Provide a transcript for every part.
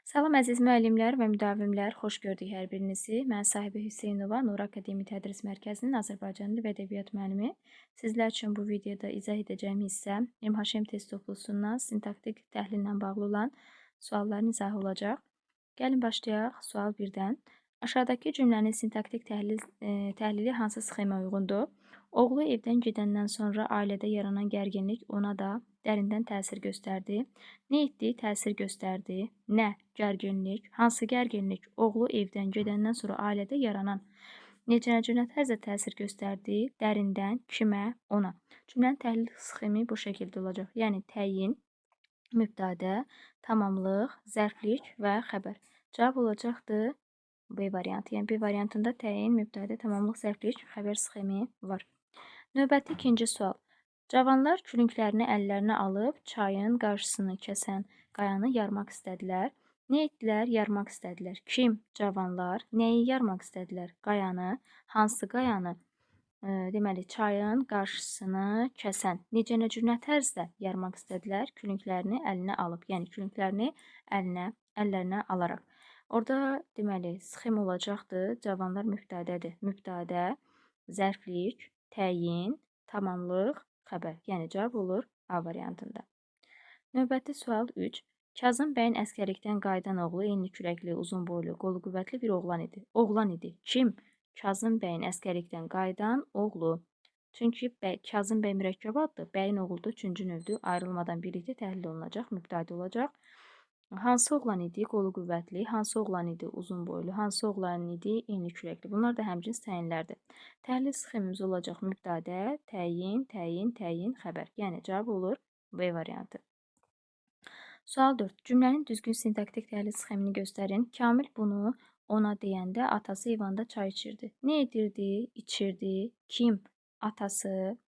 Salam əziz müəllimlər və müdavimlər, xoş gördük hər birinizi. Mən sahibi Hüseynova, Nur Akademi Tədris Mərkəzinin Azərbaycan dili və ədəbiyyat müəllimi. Sizlər üçün bu videoda izah edəcəyim hissə MHM test toplusundan sintaktik təhlillə bağlı olan sualların izahı olacaq. Gəlin başlayaq. Sual 1-dən. Aşağıdakı cümlənin sintaktik təhlili hansı sxemə uyğundur? Oğlu evdən gedəndən sonra ailədə yaranan gərginlik ona da dərindən təsir göstərdi. Nə etdi? Təsir göstərdi. Nə? Gərginlik. Hansı gərginlik? Oğlu evdən gedəndən sonra ailədə yaranan. Necə tərzdə təsir göstərdi? Dərindən. Kimə? Ona. Cümlənin təhlil sxemi bu şəkildə olacaq. Yəni təyin, mübtədə, tamamlıq, zərflik və xəbər. Cavab olacaqdır B variantı. Yəni B variantında təyin, mübtədə, tamamlıq, zərflik, xəbər sxemi var. Növbəti ikinci sual. Cavanlar külünglərini əllərinə alıb çayın qarşısını kəsən qayanı yarmaq istədilər. Nə etdilər? Yarmaq istədilər. Kim? Cavanlar. Nəyi yarmaq istədilər? Qayanı. Hansı qayanı? Deməli, çayın qarşısını kəsən. Necə tərzdə yarmaq istədilər? Külünglərini əlinə alıb. Yəni, külünglərini əllərinə alaraq. Orada, deməli, sxem olacaqdır. Cavanlar mübtədədir. Mübtədə, zərflik, təyin, tamamlıq, xəbər. Yəni, cavab olur A variantında. Növbəti sual 3. Kazım bəyin əskərlikdən qayıdan oğlu enli kürəkli, uzun boylu, qolu qüvvətli bir oğlan idi. Oğlan idi. Kim? Kazım bəyin əskərlikdən qayıdan oğlu. Çünki Kazım bəy mürəkkəb addır. Bəyin oğlu da üçüncü növdür. Ayrılmadan birlikdə təhlil olunacaq, mübtədə olacaq. Hansı oğlan idi? Qolu qüvvətli. Hansı oğlan idi? Uzun boylu. Hansı oğlan idi? Enli kürəkli. Bunlar da həmcins təyinlərdir. Təhlil sxemimiz olacaq mübtədə, təyin, təyin, təyin, xəbər. Yəni cavab olur B variantı. Sual 4. Cümlənin düzgün sintaktik təhlil sxemini göstərin. Kamil bunu ona deyəndə atası eyvanda çay içirdi. Nə edirdi? İçirdi. Kim? Atası.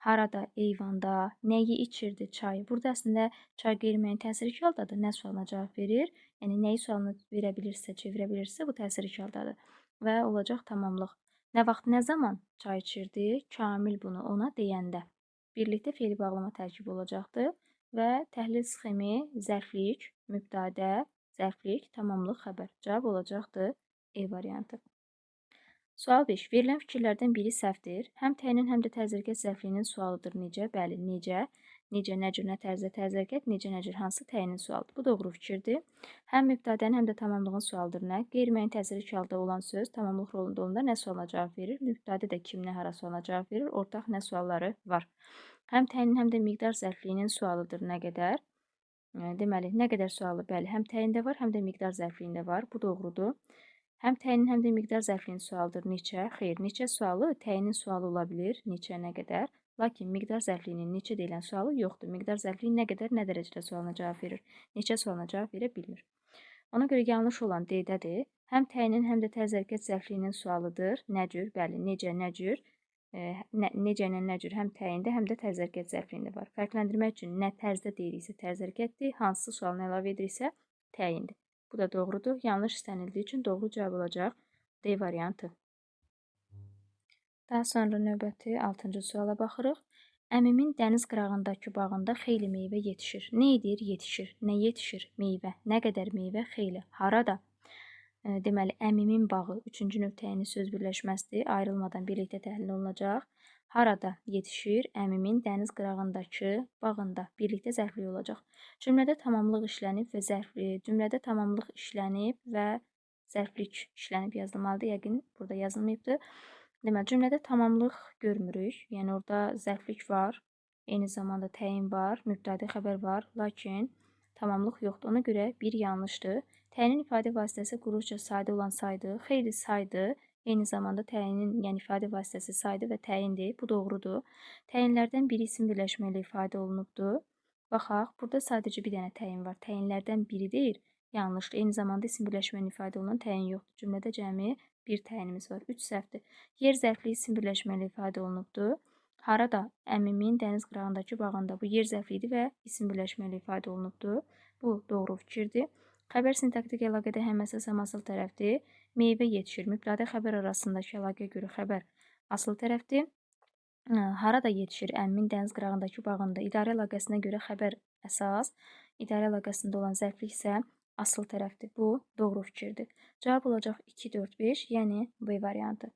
Harada? Eyvanda. Nəyi içirdi? Çay. Burada əslində çay qeyri-müəyyən təsir iki haldadır. Nə sualına cavab verir? Yəni nəyi sualını verə bilirsə, çevirə bilirsə, bu təsir iki haldadır. Və olacaq tamamlıq. Nə vaxt, nə zaman çay içirdi? Kamil bunu ona deyəndə. Birlikdə fe'li bağlama tərkibi olacaqdır. Və təhlil sxemi zərflik, mübtədə, zərflik, tamamlıq, xəbər. Cavab olacaqdır E variantı. Sual 5. Verilən fikirlərdən biri səhvdir. Həm təyinin, həm də təzərkət zərfliyinin sualıdır. Necə? Bəli, necə? Necə, nə cür, nə tərzdə təzərkət, necə, nə cür, hansı təyinin sualıdır. Bu doğru fikirdir. Həm mübtədənin, həm də tamamlığın sualıdır. Nə? Qeyri-müəyyən təsir iki halda olan söz tamamlıq rolunda olanda nə sualına cavab verir? Mübtədə də kim, nə, hara sualına cavab verir? Ortaq nə sualları var. Həm təyinin, həm də miqdar zərfliyinin sualıdır. Nə qədər? Deməli, nə qədər sualı? Bəli, həm təyində var, həm də miqdar zərfliyində var. Bu doğrudur. Həm təyinin, həm də miqdar zərfliyinin sualıdır. Neçə? Xeyr, neçə sualı təyinin sualı ola bilir. Neçə, nə qədər? Lakin miqdar zərfliyinin neçə deyilən sualı yoxdur. Miqdar zərfliyi nə qədər, nə dərəcədə sualına cavab verir. Neçə sualına cavab verə bilmir. Ona görə yanlış olan D-dədir. Həm təyinin, həm də təzərkət zərfliyinin sualıdır. Nə cür? Bəli, necə, nə cür? Necə ilə nə cür? Həm təyində, həm də təzərkət zərfliyində var. Fərqləndirmək üçün nə tərzdə deyiriksə təzərkətdir, hansı sualını əlavə ediriksə təyindir. Bu da doğrudur. Yanlış istənildiyi üçün doğru cavab olacaq D variantı. Daha sonra növbəti 6-cı suala baxırıq. Əmimin dəniz qırağındakı bağında xeyli meyvə yetişir. Nə edir? Yetişir. Nə yetişir? Meyvə. Nə qədər meyvə? Xeyli. Harada? Deməli, əmimin bağı 3-cü növ təyini söz birləşməsidir. Ayrılmadan birlikdə təhlil olunacaq. Harada yetişir? Əmimin dəniz qırağındakı bağında. Birlikdə zərflik olacaq. Cümlədə tamamlıq işlənib və cümlədə tamamlıq işlənib və zərflik işlənib yazılmalıdır. Yəqin burada yazılmayıbdır. Deməli, cümlədə tamamlıq görmürük. Yəni orada zərflik var, eyni zamanda təyin var, mübtədə xəbər var, lakin tamamlıq yoxdur. Ona görə bir yanlışdır. Təyinin ifadə vasitəsi quruqca sadə olan saydır, xeyli saydır. Eyni zamanda təyinin, yəni ifadə vasitəsi saydır və təyindir. Bu doğrudur. Təyinlərdən biri isim birləşmə ilə ifadə olunubdur. Baxaq, burada sadəcə bir dənə təyin var. Təyinlərdən biri deyil, yanlışdır. Eyni zamanda isim birləşmə ilə ifadə olunan təyin yoxdur. Cümlədə cəmi bir təyinimiz var. 3 səhvdir. Yer zərfliyi isim birləşmə ilə ifadə olunubdur. Harada? Əmimin dəniz qırağındakı bağında. Bu yer zərfliyidir və isim birləşmə ilə ifadə olunubdur. Bu doğru fikirdir. Xəbər sintaktik əlaqədə həm əsas, həm asıl tərəfdir. Meyvə yetişir. Mübtədə xəbər arasındakı əlaqəyə görə xəbər asıl tərəfdir. Harada yetişir? Əmimin dəniz qırağındakı bağında. İdarə əlaqəsinə görə xəbər əsas. İdarə əlaqəsində olan zərflik isə asıl tərəfdir. Bu doğru fikirdir. Cavab olacaq 2, 4, 5, yəni B variantı.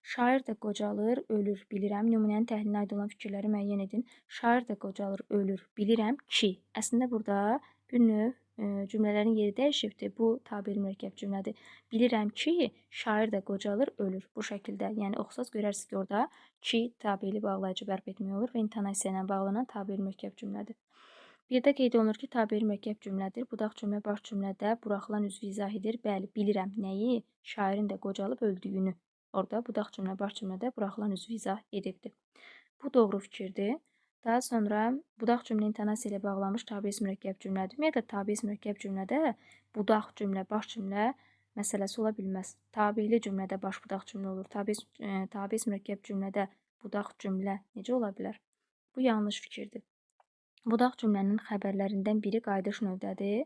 Şair də qocalır, ölür, bilirəm. Nümunənin təhlilinə aid olan fikirləri müəyyən edin. Şair də qocalır, ölür, bilirəm ki. Əslində burada bir növ cümlələrin yeri dəyişibdir. Bu tabir mürəkkəb cümlədir. Bilirəm ki, şair də qocalır, ölür. Bu şəkildə. Yəni oxusaz görərsiniz ki, orada ki tabirli bağlayıcı bərp etmək olur və intonasiya ilə bağlanan tabir mürəkkəb cümlədir. Bir də qeyd olunur ki, tabir mürəkkəb cümlədir. Budaq cümlə baş cümlədə buraxılan üzvü izahidir. Bəli, bilirəm nəyi? Şairin də qocalıb öldüyünü. Orada budaq cümlə baş cümlədə buraxılan üzvü izah edibdir. Bu doğru fikirdir. Daha sonra budaq cümlə intonasiya ilə bağlanmış tabis mürəkkəb cümlədir. Ümumiyyətlə tabis mürəkkəb cümlədə budaq cümlə, baş cümlə məsələsi ola bilməz. Tabeli cümlədə baş budaq cümlə olur. Tabis mürəkkəb cümlədə budaq cümlə necə ola bilər? Bu yanlış fikirdir. Budaq cümlənin xəbərlərindən biri qayıdış növdədir.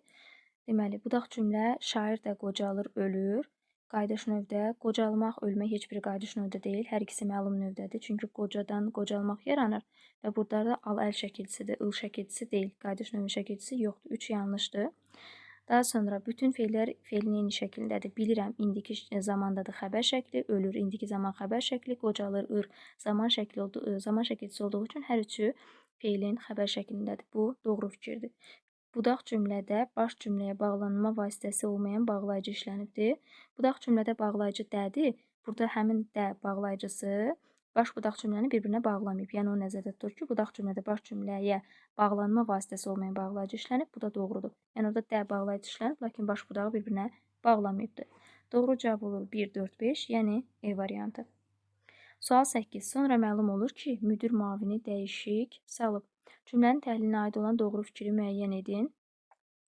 Deməli, budaq cümlə şair də qocalır, ölür. Qayıdış növdə, qocalmaq, ölmək heç biri qayıdış növdə deyil. Hər ikisi məlum növdədir. Çünki qocadan qocalmaq yaranır və burada da al-əl şəkilçisidir, ıl şəkilçisi deyil. Qayıdış növü şəkilçisi yoxdur. 3 yanlışdır. Daha sonra bütün fe'llər fe'lin eyni şəkildədir. Bilirəm, indiki zamandadır xəbər şəkli, ölür, indiki zaman xəbər şəkli, qocalır, zaman şəkilçisi olduğu üçün hər üçü fe'lin xəbər şəklindədir. Bu doğru fikirdir. Budaq cümlədə baş cümləyə bağlanma vasitəsi olmayan bağlayıcı işlənibdir. Budaq cümlədə bağlayıcı dədir. Burada həmin də bağlayıcısı baş budaq cümləni bir-birinə bağlamayıb. Yəni o nəzərdə tutur ki, budaq cümlədə baş cümləyə bağlanma vasitəsi olmayan bağlayıcı işlənib. Bu da doğrudur. Yəni orada də bağlayıcı işlənib, lakin baş budağı bir-birinə bağlamayıbdır. Doğru cavab olur 1, 4, 5, yəni E variantı. Sual 8. Sonra məlum olur ki, müdir müavini dəyişik salıb. Cümlənin təhlilinə aid olan doğru fikri müəyyən edin.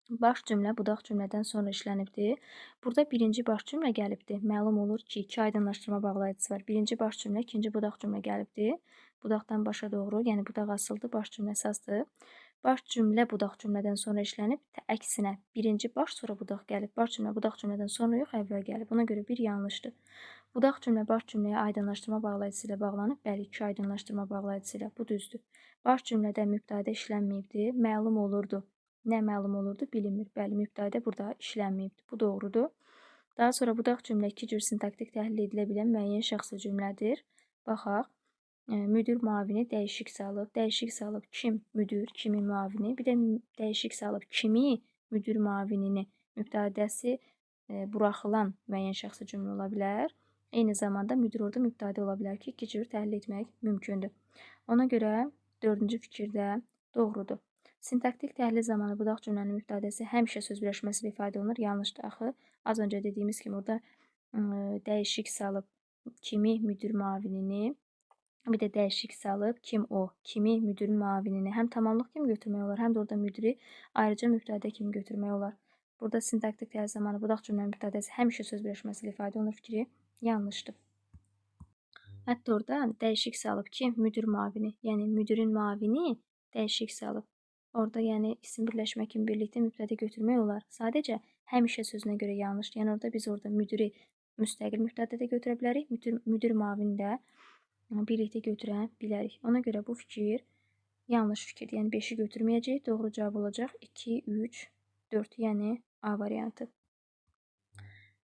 Baş cümlə budaq cümlədən sonra işlənibdir. Burada birinci baş cümlə gəlibdir. Məlum olur ki, 2 aydınlaşdırma bağlayıcısı var. Birinci baş cümlə, ikinci budaq cümlə gəlibdir. Budaqdan başa doğru, yəni budaq asıldır, baş cümlə əsasdır. Baş cümlə budaq cümlədən sonra işlənib, əksinə birinci baş sonra budaq gəlib. Baş cümlə budaq cümlədən sonra yox, əvvəl gəlib. Ona görə bir yanlışdır. Budaq cümlə baş cümləyə aydınlaşdırma bağlayıcısı ilə bağlanıb, bəli, 2 aydınlaşdırma bağlayıcısı ilə. Bu düzdür. Baş cümlədə mübtədə işlənməyibdir, məlum olurdu. Nə məlum olurdu? Bilinmir. Bəli, mübtədə burada işlənməyibdir. Bu doğrudur. Daha sonra budaq cümlə 2 cür sintaktik təhlil edilə bilən müəyyən şəxsi cümlədir. Baxaq. Müdir müavini dəyişik salıb. Dəyişik salıb kim? Müdir, kimin müavini? Bir də dəyişik salıb kimi? Müdir müavinini. Mübtədəsi buraxılan müəyyən şəxsi cümlə ola bilər. Eyni zamanda müdir orada mübtədə ola bilər ki, 2 cür təhlil etmək mümkündür. Ona görə 4-cü fikirdə doğrudur. Sintaktik təhlil zamanı budaq cümlənin mübtədəsi həmişə söz birləşməsi ilə ifadə olunur. Yanlışdır axı. Az öncə dediyimiz kimi orada dəyişik salıb kimi müdir müavinini, bir də dəyişik salıb kim o, kimi müdirin müavinini həm tamamlıq kimi götürmək olar, həm də orada müdiri ayrıca mübtədə kimi götürmək olar. Burada sintaktik təhlil zamanı budaq cümlənin mübtədəsi həmişə söz birləşməsi ilə ifadə olunur fikri yanlışdır. Hətta orada dəyişik salıb ki, müdir müavini, yəni müdirin müavini dəyişik salıb. Orada yəni isim birləşmə kimi birlikdə mübtədə götürmək olar. Sadəcə həmişə sözünə görə yanlışdır. Yəni orada biz orada müdiri müstəqil mübtədədə götürə bilərik, müdir müavini də birlikdə götürə bilərik. Ona görə bu fikir yanlış fikirdir. Yəni 5-i götürməyəcəyik. Doğru cavab olacaq 2, 3, 4, yəni A variantı.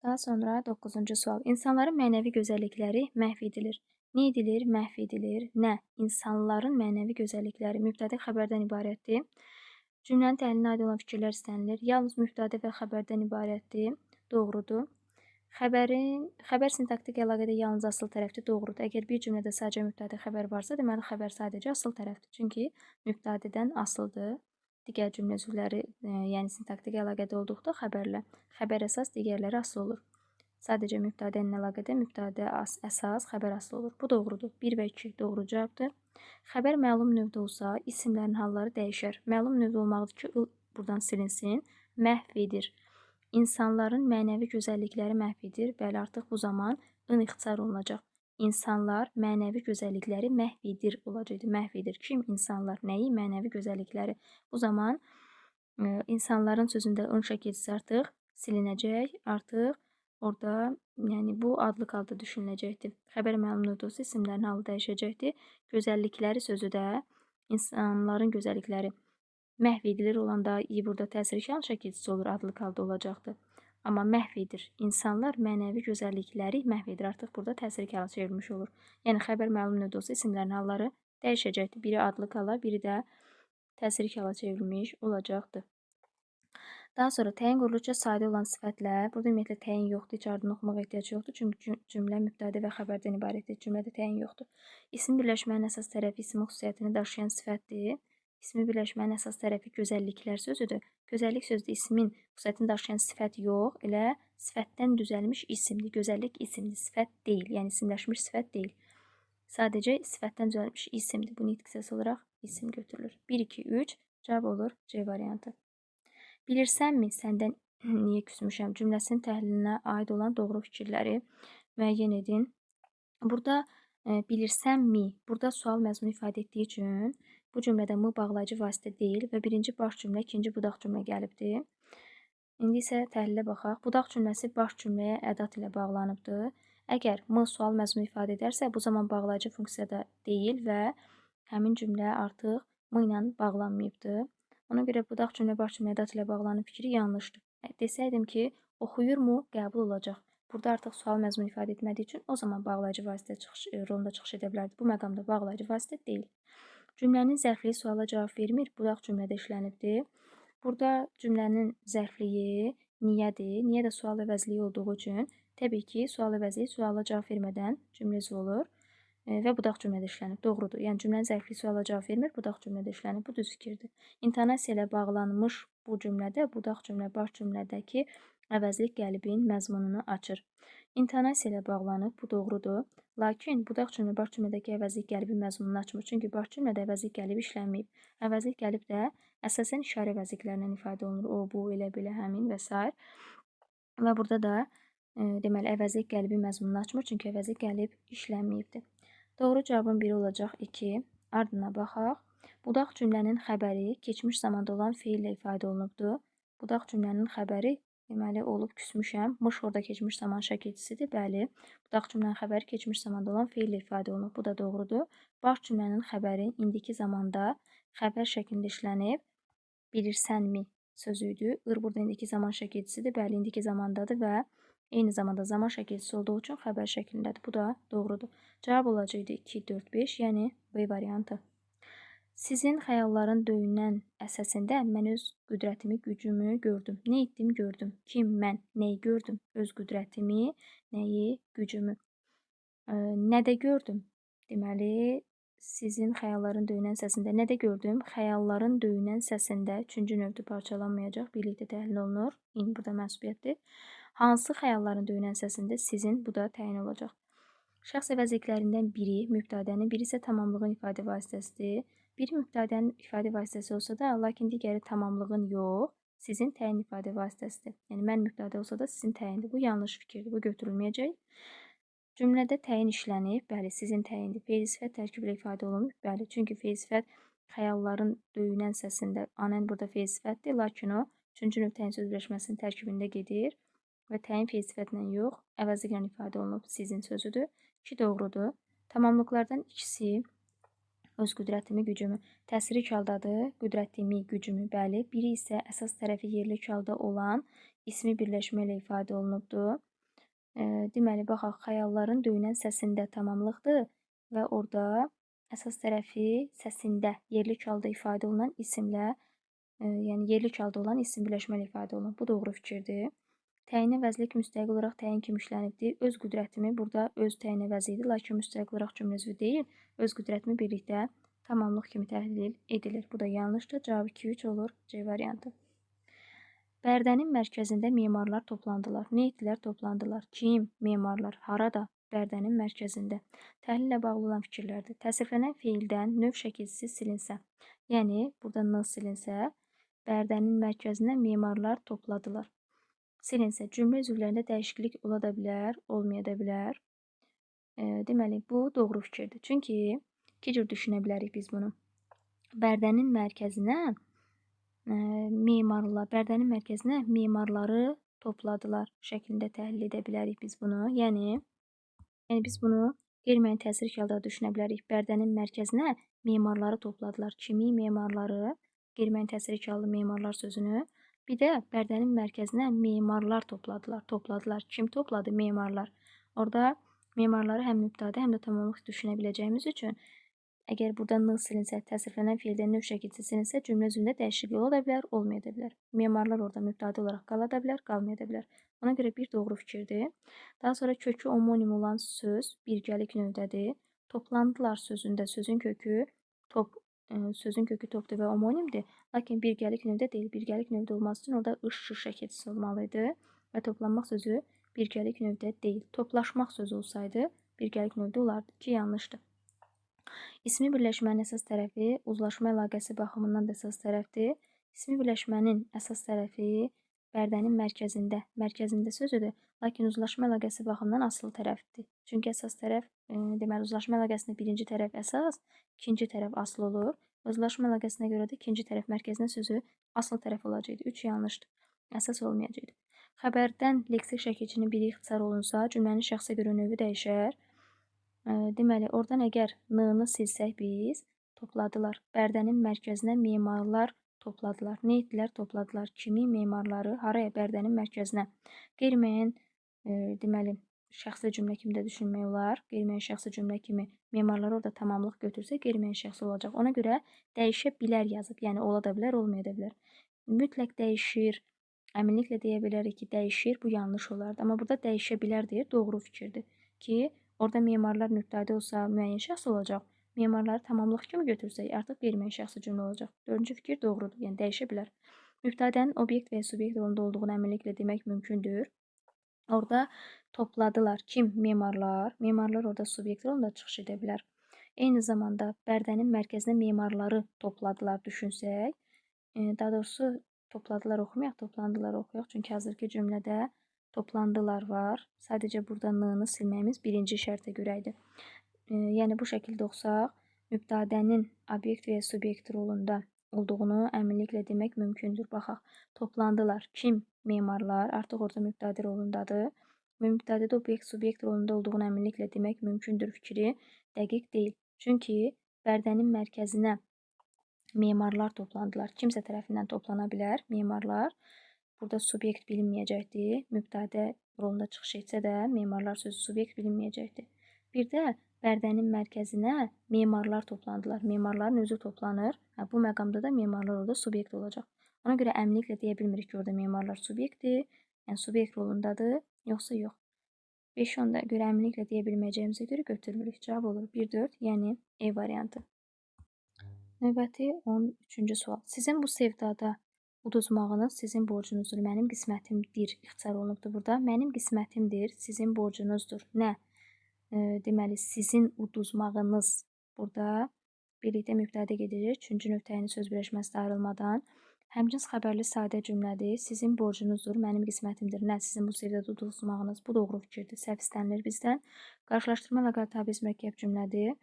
Daha sonra 9-cu sual. İnsanların mənəvi gözəllikləri məhv edilir. Nə edilir? Məhv edilir. Nə? İnsanların mənəvi gözəllikləri mübtədə xəbərdən ibarətdir. Cümlənin təhlilinə aid olan fikirlər istənilir. Yalnız mübtədə və xəbərdən ibarətdir. Doğrudur. Xəbər sintaktik əlaqədə yalnız asıl tərəfdir. Doğrudur. Əgər bir cümlədə sadəcə mübtədə xəbər varsa, deməli xəbər sadəcə asıl tərəfdir. Çünki mübtədədən asıldır. Digər cümlə üzvləri, yəni sintaktik əlaqədə olduqda xəbərlə, xəbər əsas, digərləri asıl olur. Sadəcə mübtədə ilə əlaqədə mübtədə əsas, xəbər asıl olur. Bu doğrudur. 1 və 2 doğru cavabdır. Xəbər məlum növdə olsa, isimlərin halları dəyişər. Məlum növdə olmalıdır ki, buradan silinsin, məhv edir. İnsanların mənəvi gözəllikləri məhv edir. Bəli, artıq bu zaman ın ixtisar olunacaq. İnsanlar mənəvi gözəllikləri məhv edir olacaqdı. Məhv edir. Kim? İnsanlar. Nəyi? Mənəvi gözəllikləri. Bu zaman insanların sözündə ın şəkilçisi artıq silinəcək. Artıq orada yəni bu adlı halda düşünüləcəkdir. Xəbər məlum növdə olsa isimlərin halı dəyişəcəkdir. Gözəllikləri sözü də insanların gözəllikləri Məhv edilir olanda i burada təsirli kəlam şəkilçisi olur, adlı halda olacaqdır. Amma məhv edir. İnsanlar mənəvi gözəllikləri məhv edir. Artıq burada təsirli kəlam çevrilmiş olur. Yəni xəbər məlum növdə olsa isimlərin halları dəyişəcəkdir. Biri adlı kala, biri də təsirli kala çevrilmiş olacaqdır. Daha sonra təyin quruluşca sadə olan sifətlər. Burada ümumiyyətlə təyin yoxdur, heç ardını oxumağa ehtiyac yoxdur. Çünki cümlə mübtədə və xəbərdən ibarətdir. Cümlədə təyin yoxdur. İsim birləşmənin əsas tərəfi isim xüsusiyyətini daşıyan sifətdir. İsmi birləşmənin əsas tərəfi gözəlliklər sözüdür. Gözəllik sözü ismin xüsusiyyətini daşıyan sifət yox, elə sifətdən düzəlmiş isimdir. Gözəllik isimdir, sifət deyil. Yəni isimləşmiş sifət deyil. Sadəcə sifətdən düzəlmiş isimdir. Bu nitq hissəsi olaraq isim götürülür. 1, 2, 3 cavab olur C variantı. Bilirsənmi səndən niyə küsmüşəm cümləsinin təhlilinə aid olan doğru fikirləri müəyyən edin. Burada bilirsənmi? Burada sual məzmunu ifadə etdiyi üçün bu cümlədə m bağlayıcı vasitə deyil və birinci baş cümlə, ikinci budaq cümlə gəlibdir. İndi isə təhlilə baxaq. Budaq cümləsi baş cümləyə ədat ilə bağlanıbdır. Əgər m sual məzmunu ifadə edərsə, bu zaman bağlayıcı funksiyada deyil və həmin cümlə artıq m ilə bağlanmayıbdır. Ona görə budaq cümlə baş cümlə ədat ilə bağlanıb fikri yanlışdır. Desəydim ki, oxuyurmu qəbul olacaq. Burada artıq sual məzmunu ifadə etmədiyi üçün o zaman bağlayıcı vasitə rolunda çıxış edə bilərdi. Bu məqamda bağlayıcı vasitə deyil. Cümlənin zərfliyi suala cavab vermir, budaq cümlədə işlənibdir. Burada cümlənin zərfliyi niyədir. Niyə də sual əvəzliyi olduğu üçün təbii ki, sual əvəzliyi suala cavab vermədən cümlə olur və budaq cümlədə işlənib. Doğrudur. Yəni cümlənin zərfliyi suala cavab vermir, budaq cümlədə işlənib. Bu düz fikirdir. İntonasiya ilə bağlanmış bu cümlədə budaq cümlə baş cümlədəki əvəzlik qəlibin məzmununu açır. İntonasiya ilə bağlanıb, bu doğrudur. Lakin budaq cümlə baş cümlədəki əvəzlik qəlibin məzmununu açmır. Çünki baş cümlədə əvəzlik qəlibi işlənməyib. Əvəzlik qəlib də əsasən işarə əvəzliklərindən ifadə olunur. O, bu, elə, belə, həmin və s. Və burada da deməli əvəzlik qəlibin məzmununu açmır. Çünki əvəzlik qəlib işlənməyibdir. Doğru cavabın biri olacaq 2. Ardına baxaq. Budaq cümlənin xəbəri keçmiş zamanda olan feillə ifadə olunubdur. Budaq cümlənin xəbəri deməli olub küsmüşəm. Mış orada keçmiş zaman şəkilçisidir. Bəli. Budaq cümlənin xəbəri keçmiş zamanda olan feillə ifadə olunub. Bu da doğrudur. Baş cümlənin xəbəri indiki zamanda xəbər şəklində işlənib. Bilirsənmi sözüydü. Ir burada indiki zaman şəkilçisidir. Bəli, indiki zamandadır və eyni zamanda zaman şəkilçisi olduğu üçün xəbər şəklindədir. Bu da doğrudur. Cavab olacaqdı 2, 4, 5, yəni B variantı. Sizin xəyalların döyünən əsasında mən öz qüdrətimi, gücümü gördüm. Nə etdim, gördüm. Kim, mən, nəyi gördüm? Öz qüdrətimi, nəyi, gücümü. Nədə gördüm? Deməli, sizin xəyalların döyünən səsində nədə gördüm? Xəyalların döyünən səsində üçüncü növdə parçalanmayacaq, birlikdə təhlil olunur. İndi burada mənsubiyyətdir. Hansı xəyalların döyünən səsində sizin, bu da təyin olacaq. Şəxs əvəzliklərindən biri mübtədənin, biri isə tamamlığın ifadə vasitəsidir. Biri mübtədənin ifadə vasitəsi olsa da, lakin digəri tamamlığın yox, sizin təyin ifadə vasitəsidir. Yəni, mən mübtədə olsa da sizin təyindir. Bu yanlış fikirdir, bu götürülməyəcək. Cümlədə təyin işlənib, bəli, sizin təyindir. Feil sifət tərkibi ilə ifadə olunur, bəli, çünki feil sifət xəyalların döyünən səsində, anən burada feil sifətdir, lakin o, üçüncü növ təyin söz birləşməsinin tərkibində gedir və təyin feil sifətlə yox, əvəzliklə ifadə olunub, sizin sözüdür. 2 doğrudur. Tamamlıqlardan ikisi öz qüdrətimi, gücümü təsirli haldadır. Qüdrətimi, gücümü, bəli. Biri isə əsas tərəfi yerli halda olan ismi birləşmə ilə ifadə olunubdur. Deməli, baxaq, xəyalların döyünən səsində tamamlıqdır və orada əsas tərəfi səsində yerli halda ifadə olunan isimlə, yəni yerli halda olan isim birləşmə ilə ifadə olunub. Bu doğru fikirdir. Təyin əvəzlik müstəqil olaraq təyin kimi işlənibdir. Öz qüdrətimi burada öz təyin əvəzidir, lakin müstəqil olaraq cümlə üzvü deyil. Öz qüdrətimi birlikdə tamamlıq kimi təhlil edilir. Bu da yanlışdır. Cavab 2, 3 olur. C variantı. Bərdənin mərkəzində memarlar toplandılar. Nə etdilər? Toplandılar. Kim? Memarlar. Harada? Bərdənin mərkəzində. Təhlillə bağlı olan fikirlərdir. Təsriflənən feildən növ şəkilçisi silinsə, yəni burada n silinsə, Bərdənin mərkəzinə memarlar topladılar. Silinsə, cümlə üzvlərində dəyişiklik ola da bilər, olmaya da bilər. Deməli, bu doğru fikirdir. Çünki iki cür düşünə bilərik biz bunu. Bərdənin mərkəzinə memarları topladılar şəklində təhlil edə bilərik biz bunu. Yəni biz bunu qeyri-müəyyən təsirli halda düşünə bilərik. Bərdənin mərkəzinə memarları topladılar. Kimi? Memarları. qeyri-müəyyən təsirli hallı memarlar sözünü. Bir də Bərdənin mərkəzinə memarlar topladılar. Kim topladı? Memarlar. Orada memarları həm mübtəda, həm də tamamlıq düşünə biləcəyimiz üçün əgər burada n silinsə, təsriflənən feildə növ şəkilsi silinsə, cümlə üzründə dəyişiklik ola da bilər, olmaya da bilər. Memarlar orada mübtəda olaraq qala da bilər, qalmaya da bilər. Ona görə bir doğru fikirdir. Daha sonra kökü homonim olan söz birgəlik növdədir. Toplandılar sözündə sözün kökü topdur və homonimdir. Lakin birgəlik növdə deyil. Birgəlik növdə olması üçün orada ış şəkilsi olmalıydı və toplanmaq sözü birgəlik növdə deyil. Toplaşmaq sözü olsaydı birgəlik növdə olardı ki, yanlışdır. İsmi birləşmənin əsas tərəfi uzlaşma əlaqəsi baxımından da əsas tərəfdir. İsmi birləşmənin əsas tərəfi Bərdənin mərkəzində sözüdür. Lakin uzlaşma əlaqəsi baxımından asılı tərəfdir. Çünki əsas tərəf, deməli, uzlaşma əlaqəsində birinci tərəf əsas, ikinci tərəf asılı olur. Uzlaşma əlaqəsinə görə də ikinci tərəf mərkəzinə sözü asılı tərəf olacaqdır. 3 yanlışdır. Əsas olmayacaqdır. Xəbərdən leksik şəkilçinin biri ixtisar olunsa, cümlənin şəxsə görə növü dəyişər. Deməli, oradan əgər n-nı silsək biz, topladılar. Bərdənin mərkəzinə memarlar topladılar. Nə etdilər? Topladılar. Kimi? Memarları. Haraya? Bərdənin mərkəzinə. Qeyri-müəyyən, deməli, şəxsi cümlə kimi də düşünmək olar. Qeyri-müəyyən şəxsi cümlə kimi memarları orada tamamlıq götürsə, qeyri-müəyyən şəxsi olacaq. Ona görə dəyişə bilər yazıb. Yəni, ola da bilər, olmaya da bilər. Mütləq dəyişir. Əminliklə deyə bilərik ki, dəyişir. Bu yanlış olardı. Amma burada dəyişə bilər deyir. Doğru fikirdir. Ki, orada memarlar mübtəda olsa müəyyən şəxs olacaq. Memarları tamamlıq kimi götürsək, artıq qeyri-müəyyən şəxsi cümlə olacaq. Dördüncü fikir doğrudur. Yəni, dəyişə bilər. Mübtədənin obyekt və ya subyekt rolunda olduğunu əminliklə demək mümkündür. Orada topladılar. Kim? Memarlar. Memarlar orada subyekt rolunda çıxış edə bilər. Eyni zamanda Bərdənin mərkəzinə memarları topladılar düşünsək. Daha doğrusu topladılar oxumayaq, toplandılar oxuyaq. Çünki hazırki cümlədə toplandılar var. Sadəcə burada n-nı silməyimiz birinci şərtə görə idi. Yəni, bu şəkildə oxusaq, mübtədənin obyekt və ya subyekt rolunda olduğunu əminliklə demək mümkündür. Baxaq, toplandılar. Kim? Memarlar. Artıq orada mübtədə rolundadır. Və mübtədədə obyekt, subyekt rolunda olduğunu əminliklə demək mümkündür fikri dəqiq deyil. Çünki Bərdənin mərkəzinə memarlar toplandılar. Kimsə tərəfindən toplana bilər. Memarlar. Burada subyekt bilinməyəcəkdir. Mübtədə rolunda çıxış etsə də memarlar sözü subyekt bilinməyəcəkdir. Bir də Bərdənin mərkəzinə memarlar toplandılar. Memarların özü toplanır. Bu məqamda da memarlar orada subyekt olacaq. Ona görə əminliklə deyə bilmirik ki, orada memarlar subyektdir. Yəni, subyekt rolundadır, yoxsa yox. 5-10 da görə əminliklə deyə bilməyəcəyimizə görə götürmürük. Cavab olur 1-4, yəni E variantı. Növbəti 13-cü sual. Sizin bu sevdada uduzmağınız sizin borcunuzdur. Mənim qismətimdir. İxtisar olunubdur burada. Mənim qismətimdir, sizin borcunuzdur. Nə? Deməli, sizin uduzmağınız burada birlikdə mübtədə gedəcək. Üçüncü növ təyini söz birləşməsi ayrılmadan. Həmcins xəbərli sadə cümlədir. Sizin borcunuzdur, mənim qismətimdir. Nə? Sizin bu sevdada uduzmağınız. Bu doğru fikirdir. Səhv istənilir bizdən. Qarşılaşdırma əlaqəli tabiiz mürəkkəb cümlədir.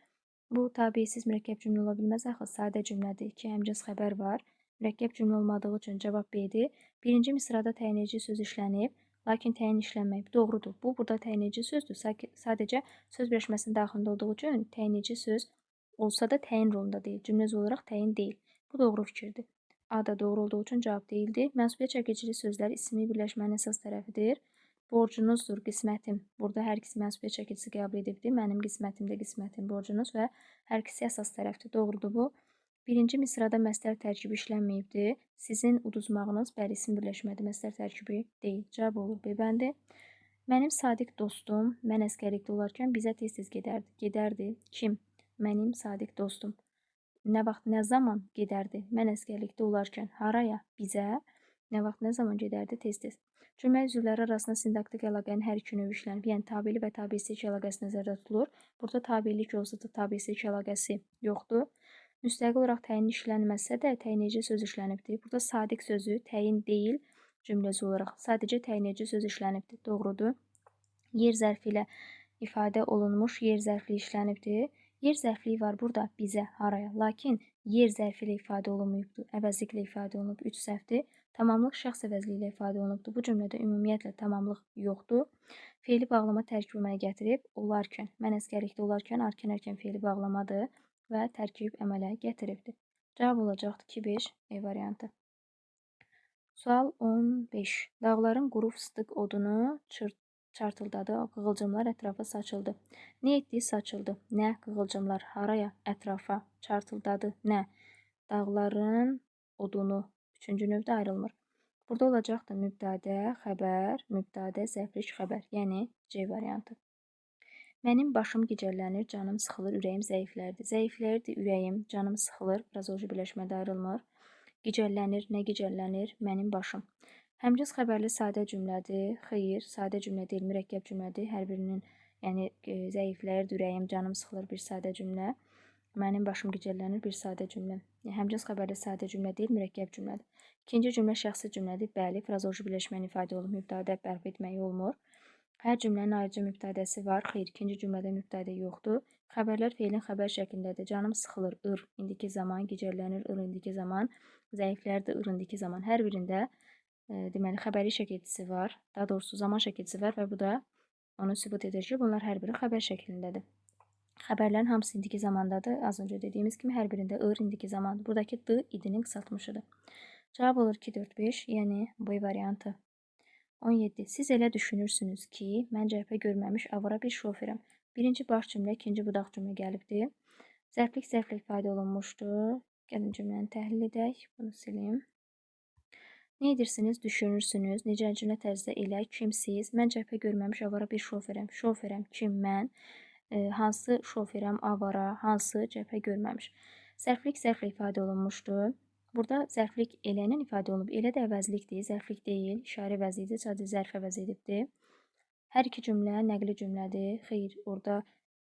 Bu tabisiz mürəkkəb cümlə ola bilməz axı. Sadə cümlədir ki, həmcins xəbər var. Mürəkkəb cümlə olmadığı üçün cavab B-dir. Birinci misrada təyinləyici söz işlənib. Lakin təyin işlənməyib. Doğrudur. Bu, burada təyinləyici sözdür. Sadəcə söz birləşməsinin daxilində olduğu üçün təyinləyici söz olsa da təyin rolunda deyil. Cümlə olaraq təyin deyil. Bu doğru fikirdir. A da doğru olduğu üçün cavab deyildi. Mənsubiyyət çəkicili sözlər ismi birləşmənin əsas tərəfidir. Borcunuzdur, qismətim. Burada hər ikisi mənsubiyyət çəkicisi qəbul edibdir. Mənim qismətimdə qismətim, borcunuz və hər ikisi əsas tərəfdir. Doğrudur bu. Birinci misrada məsdər tərkibi işlənməyibdir. Sizin uduzmağınız bəli isim birləşmədir. Məsdər tərkibi deyil. Cavab olur B bəndi. Mənim sadiq dostum, mən əsgərlikdə olarkən bizə tez-tez gedərdi. Gedərdi. Kim? Mənim sadiq dostum. Nə vaxt, nə zaman gedərdi? Mən əsgərlikdə olarkən. Haraya? Bizə. Nə vaxt, nə zaman gedərdi? Tez-tez. Cümlə üzvləri arasında sintaktik əlaqənin hər iki növü işlənib. Yəni, tabeli və tabisilik əlaqəsi nəzərdə tutulur. Burada tabilik olsa da tabisilik əlaqəsi yoxdur. Müstəqil olaraq təyin işlənməsə də təyinləyici söz işlənibdir. Burada sadiq sözü təyin deyil cümləsi olaraq. Sadəcə təyinləyici söz işlənibdir. Doğrudur. Yer zərfi ilə ifadə olunmuş yer zərfli işlənibdir. Yer zərfliyi var burada bizə, haraya. Lakin yer zərfi ilə ifadə olunmuyubdur. Əvəzliklə ifadə olunub. 3 səhvdir. Tamamlıq şəxs əvəzliyi ilə ifadə olunubdur. Bu cümlədə ümumiyyətlə tamamlıq yoxdur. Feili bağlama tərkib əmələ gətirib olarkən. Mən əsgərlikdə olarkən arkan ərkən feili bağlamadır və tərkib əmələ gətiribdir. Cavab olacaqdı 2-5 E variantı. Sual 15. Dağların quru fıstıq odunu çartıldadı, qığılcımlar ətrafa saçıldı. Nə etdi? Saçıldı. Nə? Qığılcımlar haraya? Ətrafa. Çartıldadı. Nə? Dağların odunu. Üçüncü növdə ayrılmır. Burada olacaqdı mübtədə, xəbər, mübtədə, zərflik, xəbər. Yəni C variantı. Mənim başım gicəllənir, canım sıxılır, ürəyim zəiflərdir. Zəiflərdir ürəyim, canım sıxılır. Frazoji birləşmədə ayrılmır. Gicəllənir, nə gicəllənir? Mənim başım. Həmciz xəbərli sadə cümlədir. Xeyr, sadə cümlə deyil, mürəkkəb cümlədir. Hər birinin, yəni zəifləyir ürəyim, canım sıxılır bir sadə cümlə. Mənim başım gicəllənir bir sadə cümlə. Həmciz xəbərli sadə cümlə deyil, mürəkkəb cümlədir. İkinci cümlə şəxsi cümlədir. Bəli, frazoji birləşməni ifadə olunub, mübtədə bərpa etmək olmur. Hər cümlənin ayrıca mübtədəsi var. Xeyr, ikinci cümlədə mübtədə yoxdur. Xəbərlər feilin xəbər şəklindədir. Canım sıxılır, ır, indiki zaman, gicəllənir, ır, indiki zaman, zəiflərdir, ır, indiki zaman. Hər birində deməli xəbəri şəkilçisi var. Daha doğrusu zaman şəkilçisi var və bu da onu sübut edir ki, bunlar hər biri xəbər şəklindədir. Xəbərlərin hamısı indiki zamandadır. Az öncə dediyimiz kimi hər birində ır indiki zamandır. Buradakı d idinin qısaltmışıdır. Cavab olur 2-4-5, yəni B variantı. 17. Siz elə düşünürsünüz ki, mən cərpə görməmiş avara bir şoferəm. Birinci baş cümlə, ikinci budaq cümlə gəlibdir. Zərflik ifadə olunmuşdur. Gəlin cümləni təhlil edək. Bunu silim. Nə edirsiniz? Düşünürsünüz. Necə cümlə tərzdə elə, kimsiz? Mən cərpə görməmiş avara bir şoferəm. Şoferəm kim? Mən. Hansı şoferəm, avara, hansı cəbhə görməmiş. Zərflik ifadə olunmuşdur. Burada zərflik elə ilə ifadə olunub. Elə də əvəzlikdir, zərflik deyil. İşarə əvəzidir, sadəcə zərf əvəz edibdir. Hər iki cümlə nəqli cümlədir. Xeyr, orada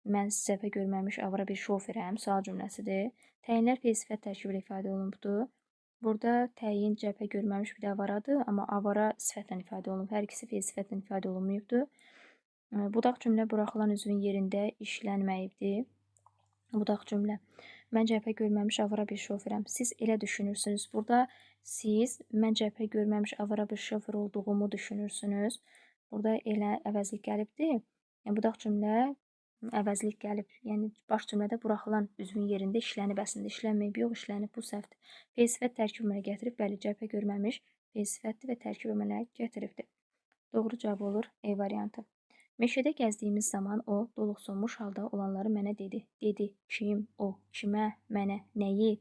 mən cəbhə görməmiş avara bir şoferəm, sual cümləsidir. Təyinlər feil sifət tərkibi ilə ifadə olunubdur. Burada təyin cəbhə görməmiş bir də avaradır, amma avara sifətlə ifadə olunub. Hər ikisi feil sifətlə ifadə olunmayıbdır. Budaq cümlə buraxılan üzvün yerində işlənməyibdir. Budaq cümlə. Mən cəbhə görməmiş avara bir şoferəm. Siz elə düşünürsünüz. Burada siz mən cəbhə görməmiş avara bir şofer olduğumu düşünürsünüz. Burada elə əvəzlik gəlibdir. Yəni, budaq cümlə əvəzlik gəlib. Yəni, baş cümlədə buraxılan üzvün yerində işlənib əslində. İşlənməyib, yox, işlənib, bu səhvdir. Feil sifət tərkib əmələ gətirib, bəli, cəbhə görməmiş feil sifətdir və tərkib əmələ gətiribdir. Doğru cavab olur E variantı. Meşədə gəzdiyimiz zaman o doluqsunmuş halda olanları mənə dedi. Dedi, kim, o, kimə, mənə, nəyi,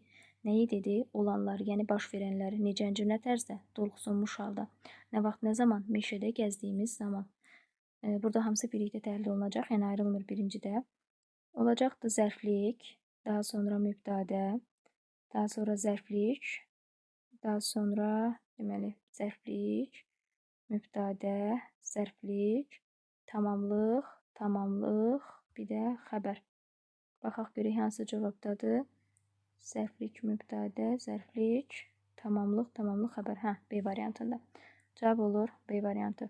nəyi dedi, olanları, yəni baş verənləri, necə cümlə tərzdə, doluqsunmuş halda. Nə vaxt, nə zaman, meşədə gəzdiyimiz zaman. Burada hamısı birlikdə təhlil olunacaq, yəni ayrılmır birincidə. Olacaqdı zərflik, daha sonra mübtədə, daha sonra zərflik, daha sonra deməli zərflik, mübtədə, zərflik, tamamlıq, bir də xəbər. Baxaq görək hansı cavabdadır. Zərflik, mübtədə, zərflik, tamamlıq, xəbər. B variantında. Cavab olur B variantı.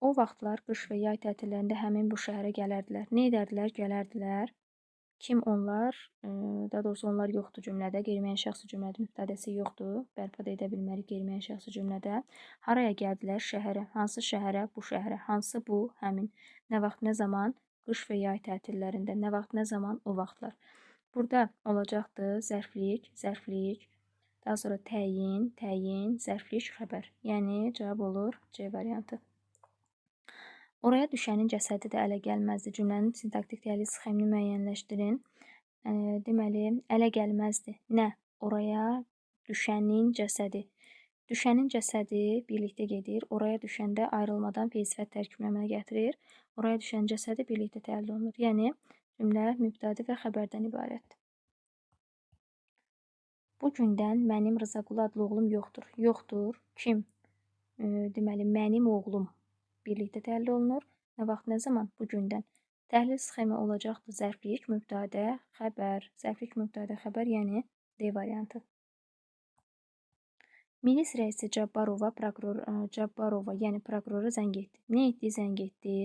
O vaxtlar qış və yay tətillərində həmin bu şəhərə gələrdilər. Nə edərdilər? Gələrdilər. Kim onlar? Daha doğrusu onlar yoxdur cümlədə. Qeyri-müəyyən şəxsi cümlədə mübtədəsi yoxdur. Bərpa da edə bilmərik qeyri-müəyyən şəxsi cümlədə. Haraya gəldilər? Şəhərə. Hansı şəhərə? Bu şəhərə. Hansı bu? Həmin. Nə vaxt, nə zaman? Qış və yay tətillərində. Nə vaxt, nə zaman? O vaxtlar. Burada olacaqdı zərflik, daha sonra təyin, zərflik, xəbər. Yəni cavab olur C variantı. Oraya düşənin cəsədi də ələ gəlməzdi. Cümlənin sintaktik təhlil sxemini müəyyənləşdirin. Deməli, ələ gəlməzdi. Nə? Oraya düşənin cəsədi. Düşənin cəsədi birlikdə gedir. Oraya düşəndə ayrılmadan feil sifət tərkibini əmələ gətirir. Oraya düşən cəsədi birlikdə təhlil olunur. Yəni, cümlə mübtədə və xəbərdən ibarətdir. Bu gündən mənim Rızaqulu adlı oğlum yoxdur. Yoxdur. Kim? Deməli, mənim oğlum birlikdə təhlil olunur. Nə vaxt, nə zaman? Bu gündən. Təhlil sxemi olacaqdır zərflik, mübtədə, xəbər. Zərflik, mübtədə, xəbər, yəni D variantı. Milis rəisi Cabbarova, yəni prokurora zəng etdi. Nə etdi? Zəng etdi.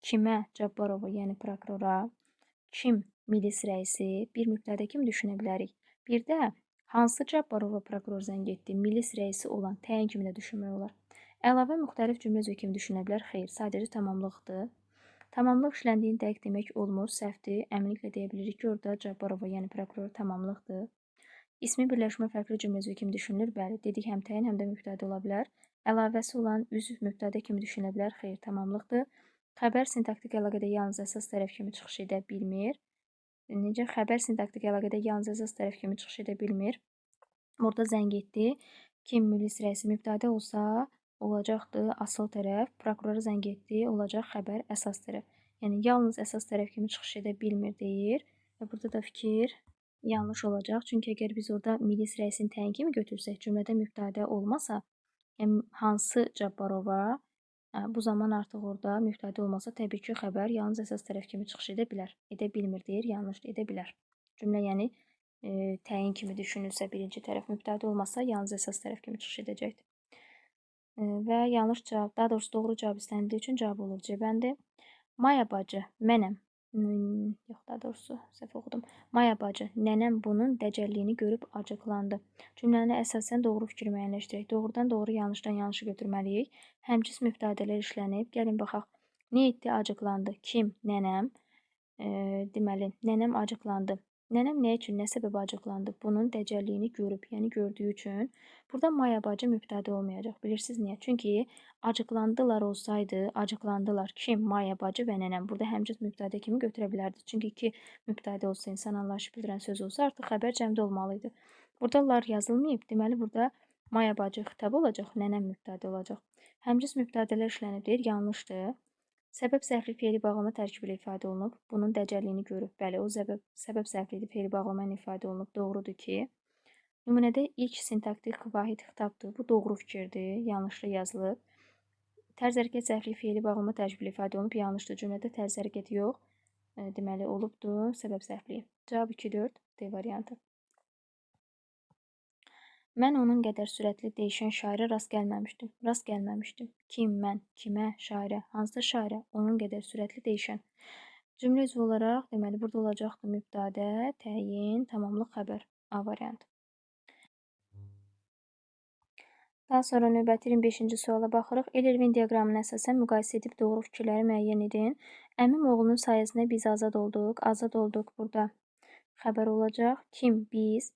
Kimə? Cabbarova, yəni prokurora. Kim? Milis rəisi. Bir mübtədə kimi düşünə bilərik. Bir də hansı Cabbarova prokuror zəng etdi? Milis rəisi olan təyin kimi də düşünmək olar. Əlavə müxtəlif cümlə üzvü kimi düşünə bilər. Xeyr, sadəcə tamamlıqdır. Tamamlıq işləndiyini dəqiq demək olmur, səhvdir. Əminliklə deyə bilirik ki, orada Cabbarova, yəni prokuror tamamlıqdır. İsmi birləşmə fərqli cümlə üzvü kimi düşünülür. Bəli, dedik həm təyin, həm də mübtədə ola bilər. Əlavəsi olan üzv mübtədə kimi düşünə bilər. Xeyr, tamamlıqdır. Xəbər sintaktik əlaqədə yalnız əsas tərəf kimi çıxış edə bilmir. Necə? Xəbər sintaktik əlaqədə yalnız əsas tərəf kimi çıxış edə bilmir. Burada zəng etdi. Kim milis rəisi mübtədə olsa, olacaqdır asıl tərəf. Prokurora zəng etdi, olacaq xəbər əsas tərəf. Yəni, yalnız əsas tərəf kimi çıxış edə bilmir deyir. Və burada da fikir yanlış olacaq. Çünki əgər biz orada milis rəisini təyin kimi götürsək, cümlədə mübtədə olmasa, yəni hansı Cabbarova, bu zaman artıq orada mübtədə olmasa, təbii ki, xəbər yalnız əsas tərəf kimi çıxış edə bilər. Edə bilmir deyir, yanlışdır, edə bilər. Cümlə yəni təyin kimi düşünülsə, birinci tərəf mübtədə olmasa, yalnız əsas tərəf kimi çıxış edəcəkdir. Və yanlış cavab, daha doğrusu doğru cavab istənildiyi üçün cavab olur C bəndi. Maya bacı, mənəm. Yox, daha doğrusu səhv oxudum. Maya bacı, nənəm bunun dəcəlliyini görüb acıqlandı. Cümləni əsasən doğru fikir müəyyənləşdirək. Doğrudan doğru, yanlışdan yanlışı götürməliyik. Həmçins mübtədələr işlənib. Gəlin baxaq. Nə etdi? Acıqlandı. Kim? Nənəm. Deməli, nənəm acıqlandı. Nənəm nə üçün, nə səbəbə acıqlandı? Bunun dəcəlliyini görüb, yəni gördüyü üçün. Burada Maya bacı mübtədə olmayacaq. Bilirsiniz niyə? Çünki acıqlandılar olsaydı, acıqlandılar. Kim? Maya bacı və nənəm. Burada həmcins mübtədə kimi götürə bilərdi. Çünki iki mübtədə olsa, insan anlayışı bildirən söz olsa, artıq xəbər cəmdə olmalıydı. Burada lar yazılmayıb. Deməli, burada Maya bacı xitab olacaq, nənəm mübtədə olacaq. Həmcins mübtədələr işlənib deyir, yanlışdır. Səbəb zərfli fe'li bağlama tərkibi ilə ifadə olunub. Bunun dəcəlliyini görüb. Bəli, o səbəb zərfli fe'li bağlama ilə ifadə olunub. Doğrudur ki, nümunədə ilk sintaktik vahid xitabdır. Bu doğru fikirdir. Yanlışlı yazılıb. Tərz hərəkət zərfli fe'li bağlama tərkibi ilə ifadə olunub. Yanlışdır. Cümlədə tərz hərəkət yox. Deməli, olubdur. Səbəb zərfli. Cavab 2-4. D variantı. Mən onun qədər sürətli deyişən şairə rast gəlməmişdim. Rast gəlməmişdim. Kim, mən, kimə, şairə, hansısa şairə, onun qədər sürətli deyişən. Cümlə üzvü olaraq, deməli, burada olacaqdır mübtədə, təyin, tamamlıq, xəbər. A variantı. Daha sonra növbəti 25-ci suala baxırıq. El-Irvin diaqramına əsasən müqayisə edib doğru fikirləri müəyyən edin. Əmim oğlunun sayəsində biz azad olduq. Azad olduq burada. Xəbər olacaq. Kim, biz.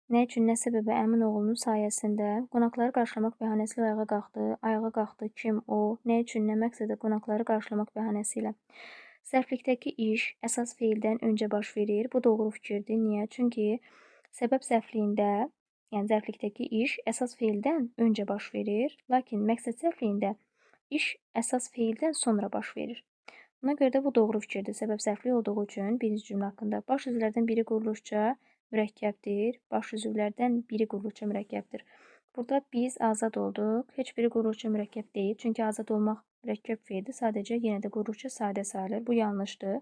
Nə üçün, nə səbəbə əmin oğlunun sayəsində qonaqları qarşılamaq bəhanəsi ilə ayağa qalxdı. Ayağa qalxdı kim, o, nə üçün, nə məqsədə qonaqları qarşılamaq bəhanəsi ilə. Zərflikdəki iş əsas feildən öncə baş verir. Bu doğru fikirdir. Niyə? Çünki səbəb zərfliyində, yəni zərflikdəki iş əsas feildən öncə baş verir. Lakin məqsəd zərfliyində iş əsas feildən sonra baş verir. Buna görə də bu doğru fikirdir. Səbəb zərfli olduğu üçün birinci cümlə haqqında baş üzvlərdən biri quruluşca mürəkkəbdir. Baş üzvlərdən biri quruluşca mürəkkəbdir. Burada biz azad olduq. Heç biri quruluşca mürəkkəb deyil. Çünki azad olmaq mürəkkəb feildir. Sadəcə yenə də quruluşca sadə sayılır. Bu yanlışdır.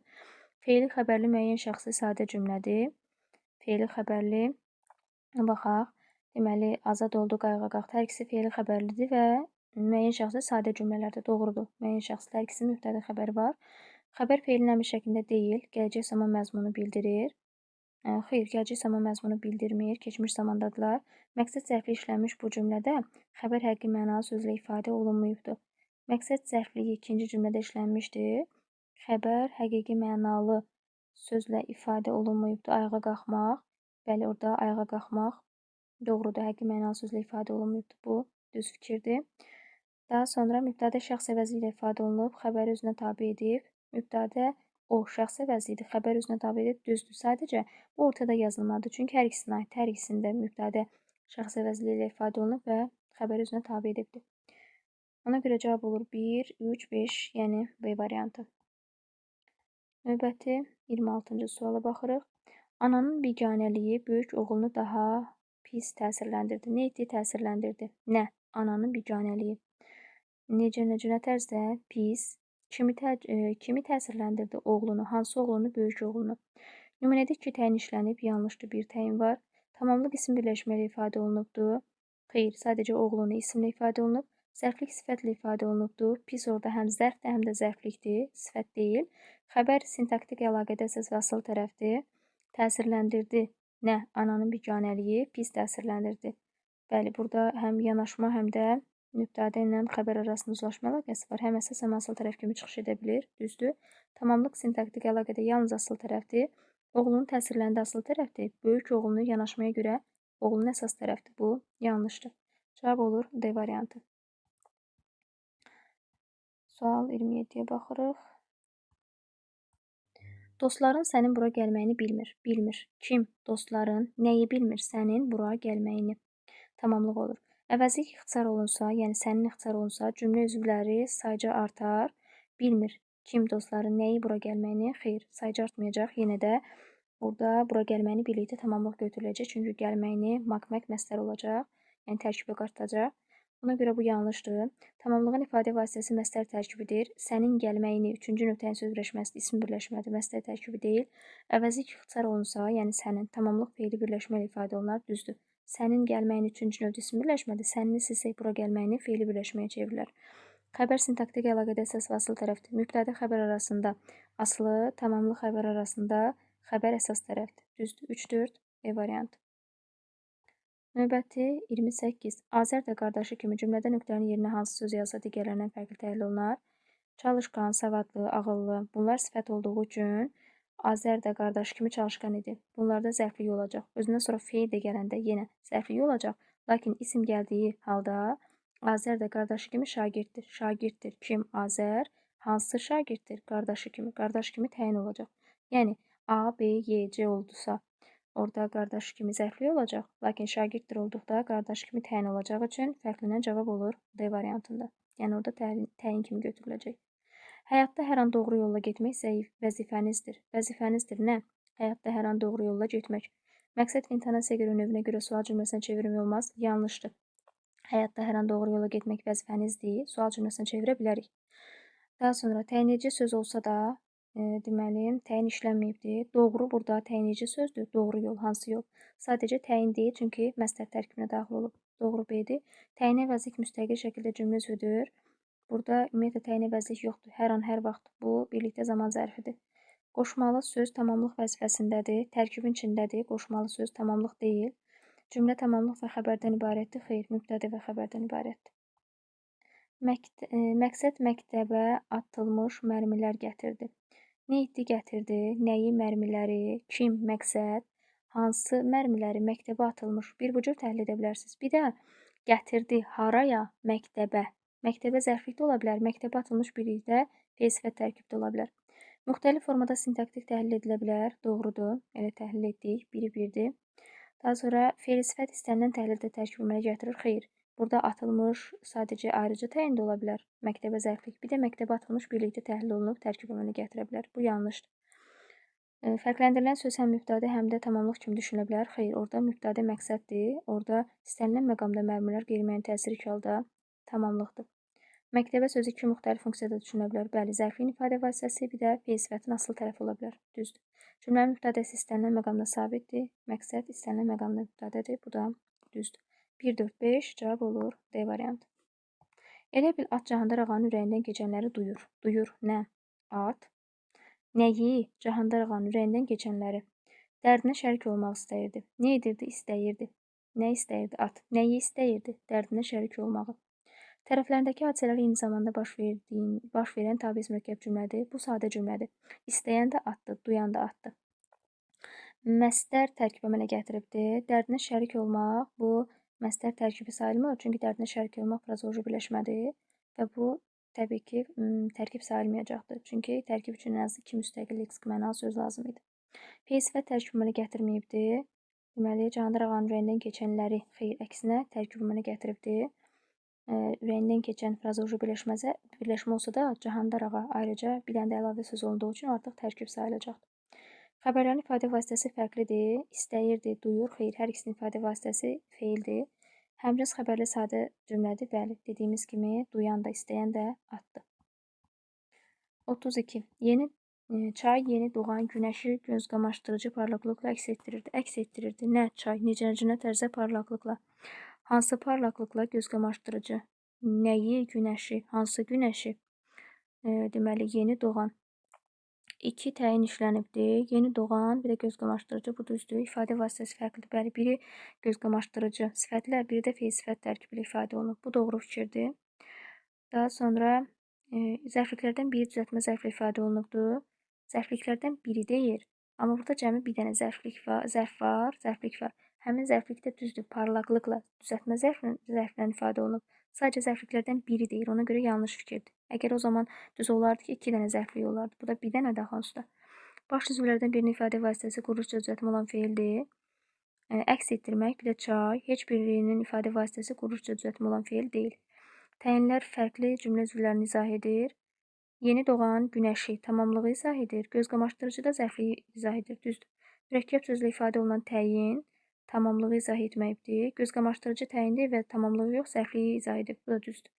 Feili xəbərli müəyyən şəxsi sadə cümlədir. Feili xəbərli baxaq. Deməli, azad olduq, ayağa qalxdı. Hər ikisi feili xəbərlidir və müəyyən şəxsi sadə cümlələrdə doğrudur. Müəyyən şəxslər hər ikisinin mübtədə xəbəri var. Xəbər feilin əmr şəklində deyil. Gələcək zaman məzmunu bildirir. Xeyr, gələcək zaman məzmunu bildirmir, keçmiş zamandadırlar. Məqsəd zərfli işlənmiş bu cümlədə xəbər həqiqi mənalı sözlə ifadə olunmayıbdır. Məqsəd zərfliyi ikinci cümlədə işlənmişdir. Xəbər həqiqi mənalı sözlə ifadə olunmayıbdır. Ayağa qalxmaq. Bəli, orada ayağa qalxmaq doğrudur. Həqiqi mənalı sözlə ifadə olunmayıbdır. Bu düz fikirdir. Daha sonra mübtədə şəxs əvəzi ilə ifadə olunub, xəbəri özünə tabe edib. Mübtədə o şəxs əvəzidir, xəbər özünə tabe edib, düzdür. Sadəcə bu ortada yazılmalıdır. Çünki hər ikisinə aid, hər ikisində mübtədə şəxs əvəzliyi ilə ifadə olunub və xəbər özünə tabe edibdir. Ona görə cavab olur 1, 3, 5, yəni B variantı. Növbəti 26-cı suala baxırıq. Ananın biganəliyi böyük oğlunu daha pis təsirləndirdi. Nə etdi? Təsirləndirdi. Nə? Ananın biganəliyi. Necə, nə tərzdə? Pis. Kimi təsirləndirdi? Oğlunu. Hansı oğlunu? Böyük oğlunu. Nümunədə 2 təyin işlənib, yanlışdır, 1 təyin var. Tamamlıq isim birləşməli ifadə olunubdur. Xeyr, sadəcə oğlunu isimlə ifadə olunub. Zərflik sifətlə ifadə olunubdur. Pis orada həm zərfdir, həm də zərflikdir, sifət deyil. Xəbər sintaktik əlaqədə əsas və asıl tərəfdir. Təsirləndirdi. Nə? Ananın biganəliyi pis təsirləndirdi. Bəli, burada həm yanaşma, həm də mübtədə ilə xəbər arasında uzlaşma əlaqəsi var. Həm əsas, həm asıl tərəf kimi çıxış edə bilir. Düzdür. Tamamlıq sintaktik əlaqədə yalnız asıl tərəfdir. Oğlunun təsirlərində asılı tərəfdir. Böyük oğlunu yanaşmaya görə oğlunun əsas tərəfdir. Bu yanlışdır. Cavab olur D variantı. Sual 27-yə baxırıq. Dostların sənin bura gəlməyini bilmir. Bilmir. Kim? Dostların nəyi bilmir? Sənin bura gəlməyini. Tamamlıq olur. Əvəzlik ixtisar olunsa, yəni sənin ixtisar olunsa, cümlə üzvləri sayca artar. Bilmir. Kim dostların nəyi bura gəlməyini? Xeyr, sayca artmayacaq. Yenə də burada bura gəlməyini birlikdə tamamlıq götürüləcək. Çünki gəlməyini maq-maq məsdər olacaq. Yəni tərkibə qatılacaq. Buna görə bu yanlışdır. Tamamlığın ifadə vasitəsi məsdər tərkibidir. Sənin gəlməyini üçüncü nöqtənin söz birləşməsi ism birləşmədir, məsdər tərkibi deyil. Əvəzlik ixtisar olunsa, yəni sənin tamamlıq feili birləşmə ilə ifadə olunar, düzdür. Sənin gəlməyini üçüncü növdə ism birləşmədir. Sənini silsək bura gəlməyini feili birləşməyə çevirilər. Xəbər sintaktik əlaqədə əsas və asılı tərəfdir. Mübtədə xəbər arasında asılı, tamamlıq xəbər arasında xəbər əsas tərəfdir. Düzdür. 3-4 E variantı. Növbəti 28. Azər də qardaşı kimi cümlədə nöqtənin yerinə hansı söz yazsa digərlərindən fərqli təhlil olunar? Çalışqan, savadlı, ağıllı. Bunlar sifət olduğu üçün Azər də qardaşı kimi çalışqan idi. Bunlarda zərflik olacaq. Özündən sonra feil də gələndə yenə zərflik olacaq. Lakin isim gəldiyi halda Azər də qardaşı kimi şagirddir. Şagirddir. Kim? Azər. Hansı şagirddir? Qardaşı kimi. Qardaşı kimi təyin olacaq. Yəni A, B, Y, C oldusa orada qardaşı kimi zərfli olacaq. Lakin şagirddir olduqda qardaşı kimi təyin olacağı üçün fərqlənən cavab olur D variantında. Yəni orada təyin kimi götürüləcək. Həyatda hər an doğru yolla getmək zəif vəzifənizdir. Vəzifənizdir nə? Həyatda hər an doğru yolla getmək. Məqsəd və intonasiya görə növünə görə sual cümləsinə çevirmək olmaz. Yanlışdır. Həyatda hər an doğru yolla getmək vəzifənizdir. Sual cümləsinə çevirə bilərik. Daha sonra təyinləyici söz olsa da deməli, təyin işlənməyibdir. Doğru burada təyinləyici sözdür. Doğru yol, hansı yol? Sadəcə təyin deyil, çünki məsdər tərkibinə daxil olub. Doğru B-dir. Təyin əvəzlik müstəqil şəkildə cümlə üzvüdür. Burada ümumiyyətlə təyin əvəzlik yoxdur. Hər an, hər vaxt. Bu birlikdə zaman zərfidir. Qoşmalı söz tamamlıq vəzifəsindədir. Tərkibin içindədir. Qoşmalı söz tamamlıq deyil. Cümlə tamamlıq və xəbərdən ibarətdir. Xeyr, mübtədə və xəbərdən ibarətdir. Məqsəd məktəbə atılmış mərmilər gətirdi. Nə etdi, gətirdi? Nəyi, mərmiləri? Kim, məqsəd? Hansı mərmiləri məktəbə atılmış? Bir bu cür təhlil edə bilərsiniz. Bir də gətirdi haraya? Məktəbə. Məktəbə zərflik də ola bilər. Məktəbə atılmış birlikdə feil-sifət tərkibdə ola bilər. Müxtəlif formada sintaktik təhlil edilə bilər. Doğrudur. Elə təhlil etdik. Biri birdir. Daha sonra feil-sifət istənilən təhlildə tərkib əmələ gətirir. Xeyr. Burada atılmış sadəcə ayrıca təyin də ola bilər. Məktəbə zərflik. Bir də məktəbə atılmış birlikdə təhlil olunub tərkib əmələ gətirə bilər. Bu yanlışdır. Fərqləndirilən söz həm mübtədə, həm də tamamlıq kimi düşünülə bilər. Xeyr, orada mübtədə məqsəddir. Orada istənilən məqamda mərmilər qeyri-müəyyən təsir halda tamamlıqdır. Məktəbə sözü iki müxtəlif funksiyada düşünülə bilər. Bəli, zərfliyin ifadə vasitəsi, bir də feil-sifətin asılı tərəfi ola bilər. Düzdür. Cümlənin mübtədəsi istənilən məqamda sabitdir. Məqsəd istənilən məqamda mübtədədir. Bu da düzdür. 1-4-5 cavab olur D variantı. Elə bil at Cahandar ağanın ürəyindən keçənləri duyur. Duyur nə? At. Nəyi? Cahandar ağanın ürəyindən keçənləri. Dərdinə şərik olmaq istəyirdi. Nə edirdi? İstəyirdi. Nə istəyirdi? At. Nəyi istəyirdi? Dərdinə şərik olmağı. Tərəflərindəki hadisələr eyni zamanda baş verən tabiiz mürəkkəb cümlədir. Bu sadə cümlədir. İstəyən də atdır, duyan da atdır. Məsdər tərkib əmələ gətiribdir. Dərdinə şərik olmaq bu məsdər tərkibi sayılmır. Çünki dərdinə şərik olmaq frazoloji birləşmədir və bu təbii ki tərkib sayılmayacaqdır. Çünki tərkib üçün ən az 2 müstəqil leksik mənalı söz lazım idi. Feil-sifət tərkib əmələ gətirməyibdir. Deməli, Cahandar ağanın ürəyindən keçənləri xeyr, əksinə tərkib əmələ gətiribdir. Ürəyindən keçən frazoloji birləşmə olsa da Cahandar ağa ayrıca bir dənə də əlavə söz olduğu üçün artıq tərkib sayılacaqdır. Xəbərlərin ifadə vasitəsi fərqlidir. İstəyirdi, duyur, xeyr, hər ikisinin ifadə vasitəsi feildir. Həmcins xəbərli sadə cümlədir. Bəli, dediyimiz kimi duyan da, istəyən də atdır. 32. Çay yeni doğan günəşi göz qamaşdırıcı parlaqlıqla əks etdirirdi. Əks etdirirdi. Nə çay? Necə tərzdə parlaqlıqla? Hansı parlaqlıqla göz qamaşdırıcı? Nəyi? Günəşi. Hansı günəşi? Deməli, yeni doğan. 2 təyin işlənibdir. Yeni doğan, bir də göz qamaşdırıcı. Bu düzdür. İfadə vasitəsi fərqlidir. Bəli, biri göz qamaşdırıcı sifətlər, biri də feil-sifət tərkibi ifadə olunub. Bu doğru fikirdir. Daha sonra zərfliklərdən biri düzəltmə zərflə ifadə olunubdur. Zərfliklərdən biri deyir. Amma burada cəmi bir dənə zərflik var. Həmin zərflikdə düzdür, parlaqlıqla düzəltmə zərflə ifadə olunub. Sadəcə zərfliklərdən biri deyir, ona görə yanlış fikirdir. Əgər o zaman düz olardı ki, 2 dənə zərflik olardı. Bu da bir dənə də hansıda. Baş üzvlərdən birinin ifadə vasitəsi quruluşca düzəltmə olan feildir. Əks etdirmək, bir də çay, heç birinin ifadə vasitəsi quruluşca düzəltmə olan feil deyil. Təyinlər fərqli cümlə üzvlərini izah edir. Yeni doğan günəşi tamamlığı izah edir. Göz qamaşdırıcı da zərfliyi izah edir. Düzdür. Mürəkkəb sözlə ifadə olunan təyin tamamlığı izah etməyibdir. Göz qamaşdırıcı təyindir və tamamlığı yox, zərfliyi izah edir. Bu da düzdür.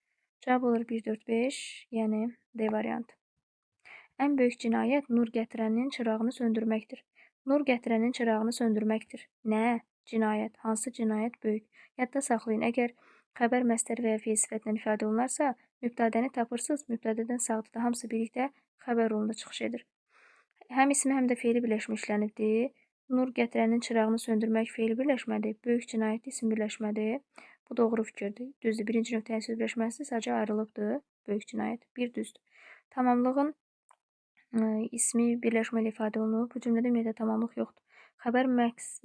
Cavab olur 1, 4, 5, yəni D variantı. Ən böyük cinayət nur gətirənin çırağını söndürməkdir. Nur gətirənin çırağını söndürməkdir. Nə? Cinayət. Hansı cinayət böyük? Yadda saxlayın. Əgər xəbər məstər və ya feil sifətlə ifadə olunarsa, mübtədəni tapırsınız, mübtədədən sağdır. Hamısı birlikdə xəbər rolunda çıxış edir. Həm ismi, həm də feili birləşmə işlənibdir. Nur gətirənin çırağını söndürmək feili birləşmədir. Böyük cinayət isim birləşmədir. Bu doğru fikirdir. Düzdür. Birinci nöqtənin söz birləşməsi sadəcə ayrılıbdır. Böyük cinayət. Bir düzdür. Tamamlığın ismi birləşmə ilə ifadə olunub. Bu cümlədə ümumiyyətlə tamamlıq yoxdur. Xəbər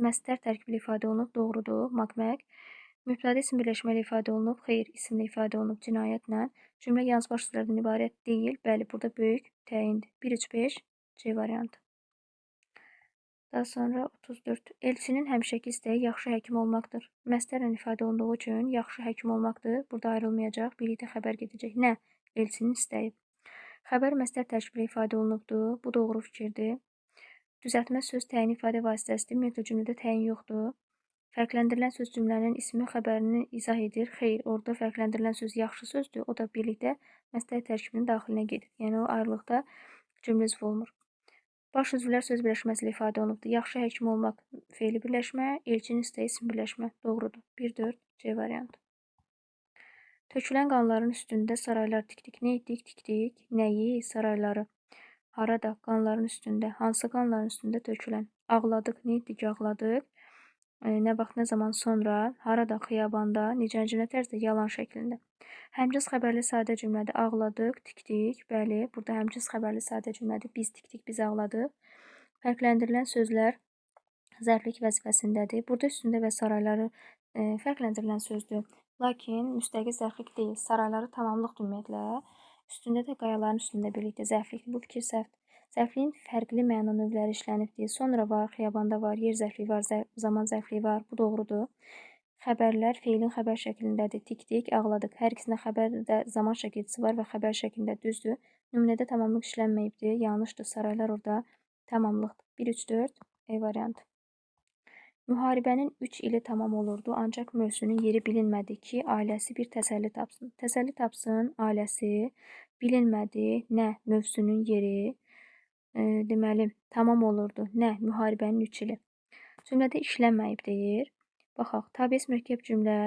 məstər tərkibi ilə ifadə olunub. Doğrudur. Maq-maq. Mübtədə isim birləşmə ilə ifadə olunub. Xeyr, isimlə ifadə olunub cinayətlə. Cümlə yalnız baş sözlərdən ibarət deyil. Bəli, burada böyük təyindir. 1, 3, 5 C variantı. Daha sonra 34. Elçinin həmişəki istəyi yaxşı həkim olmaqdır. Məstərlə ifadə olunduğu üçün yaxşı həkim olmaqdır. Burada ayrılmayacaq. Birlikdə xəbər gedəcək. Nə? Elçinin istəyi. Xəbər məstər tərkibi ilə ifadə olunubdur. Bu doğru fikirdir. Düzəltmə söz təyin ifadə vasitəsidir. Ümumiyyətlə cümlədə təyin yoxdur. Fərqləndirilən söz cümlənin ismi xəbərini izah edir. Xeyr, orada fərqləndirilən söz yaxşı sözdür. O da birlikdə məstər tərkibinin daxilinə gedir. Yəni o ayrılıqda cümlə üzvü olmur. Baş üzvlər söz birləşməsi ilə ifadə olunubdur. Yaxşı həkim olmaq feili birləşmə, elçinin istəyi isim birləşmə. Doğrudur. 1, 4 C variantı. Tökülən qanların üstündə saraylar tikdik. Nə etdik? Tikdik. Nəyi? Sarayları. Harada? Qanların üstündə. Hansı qanların üstündə tökülən? Ağladıq. Nə etdik? Ağladıq. Nə vaxt, nə zaman sonra? Harada? Xiyabanda. Necə tərzdə? Yalan şəklində. Həmciz xəbərli sadə cümlədə ağladıq, tikdik. Bəli, burada həmciz xəbərli sadə cümlədir. Biz tikdik, biz ağladıq. Fərqləndirilən sözlər zərflik vəzifəsindədir. Burada üstündə və sarayları fərqləndirilən sözdür. Lakin müstəqil zərflik deyil. Sarayları tamamlıqdır ümumiyyətlə. Üstündə də qayaların üstündə birlikdə zərflikdir. Bu fikir səhvdir. Zərfliyin fərqli məna növləri işlənibdir. Sonra var, xiyabanda var, yer zərfliyi var, zaman zərfliyi var. Bu doğrudur. Xəbərlər feilin xəbər şəklindədir. Tikdik, ağladıq. Hər ikisində xəbərdə zaman şəkilçisi var və xəbər şəklində düzdür. Nümunədə tamamlıq işlənməyibdir. Yanlışdır. Saraylar orada tamamlıqdır. 1, 3, 4 E variantı. Müharibənin 3 ili tamam olurdu, ancaq Mövsünün yeri bilinmədi ki, ailəsi bir təsəlli tapsın. Təsəlli tapsın, ailəsi bilinmədi. Nə? Mövsünün yeri. Deməli, tamam olurdu. Nə? Müharibənin 3 ili. Cümlədə işlənməyib deyir. Baxaq, tabiəs mürəkkəb cümlə.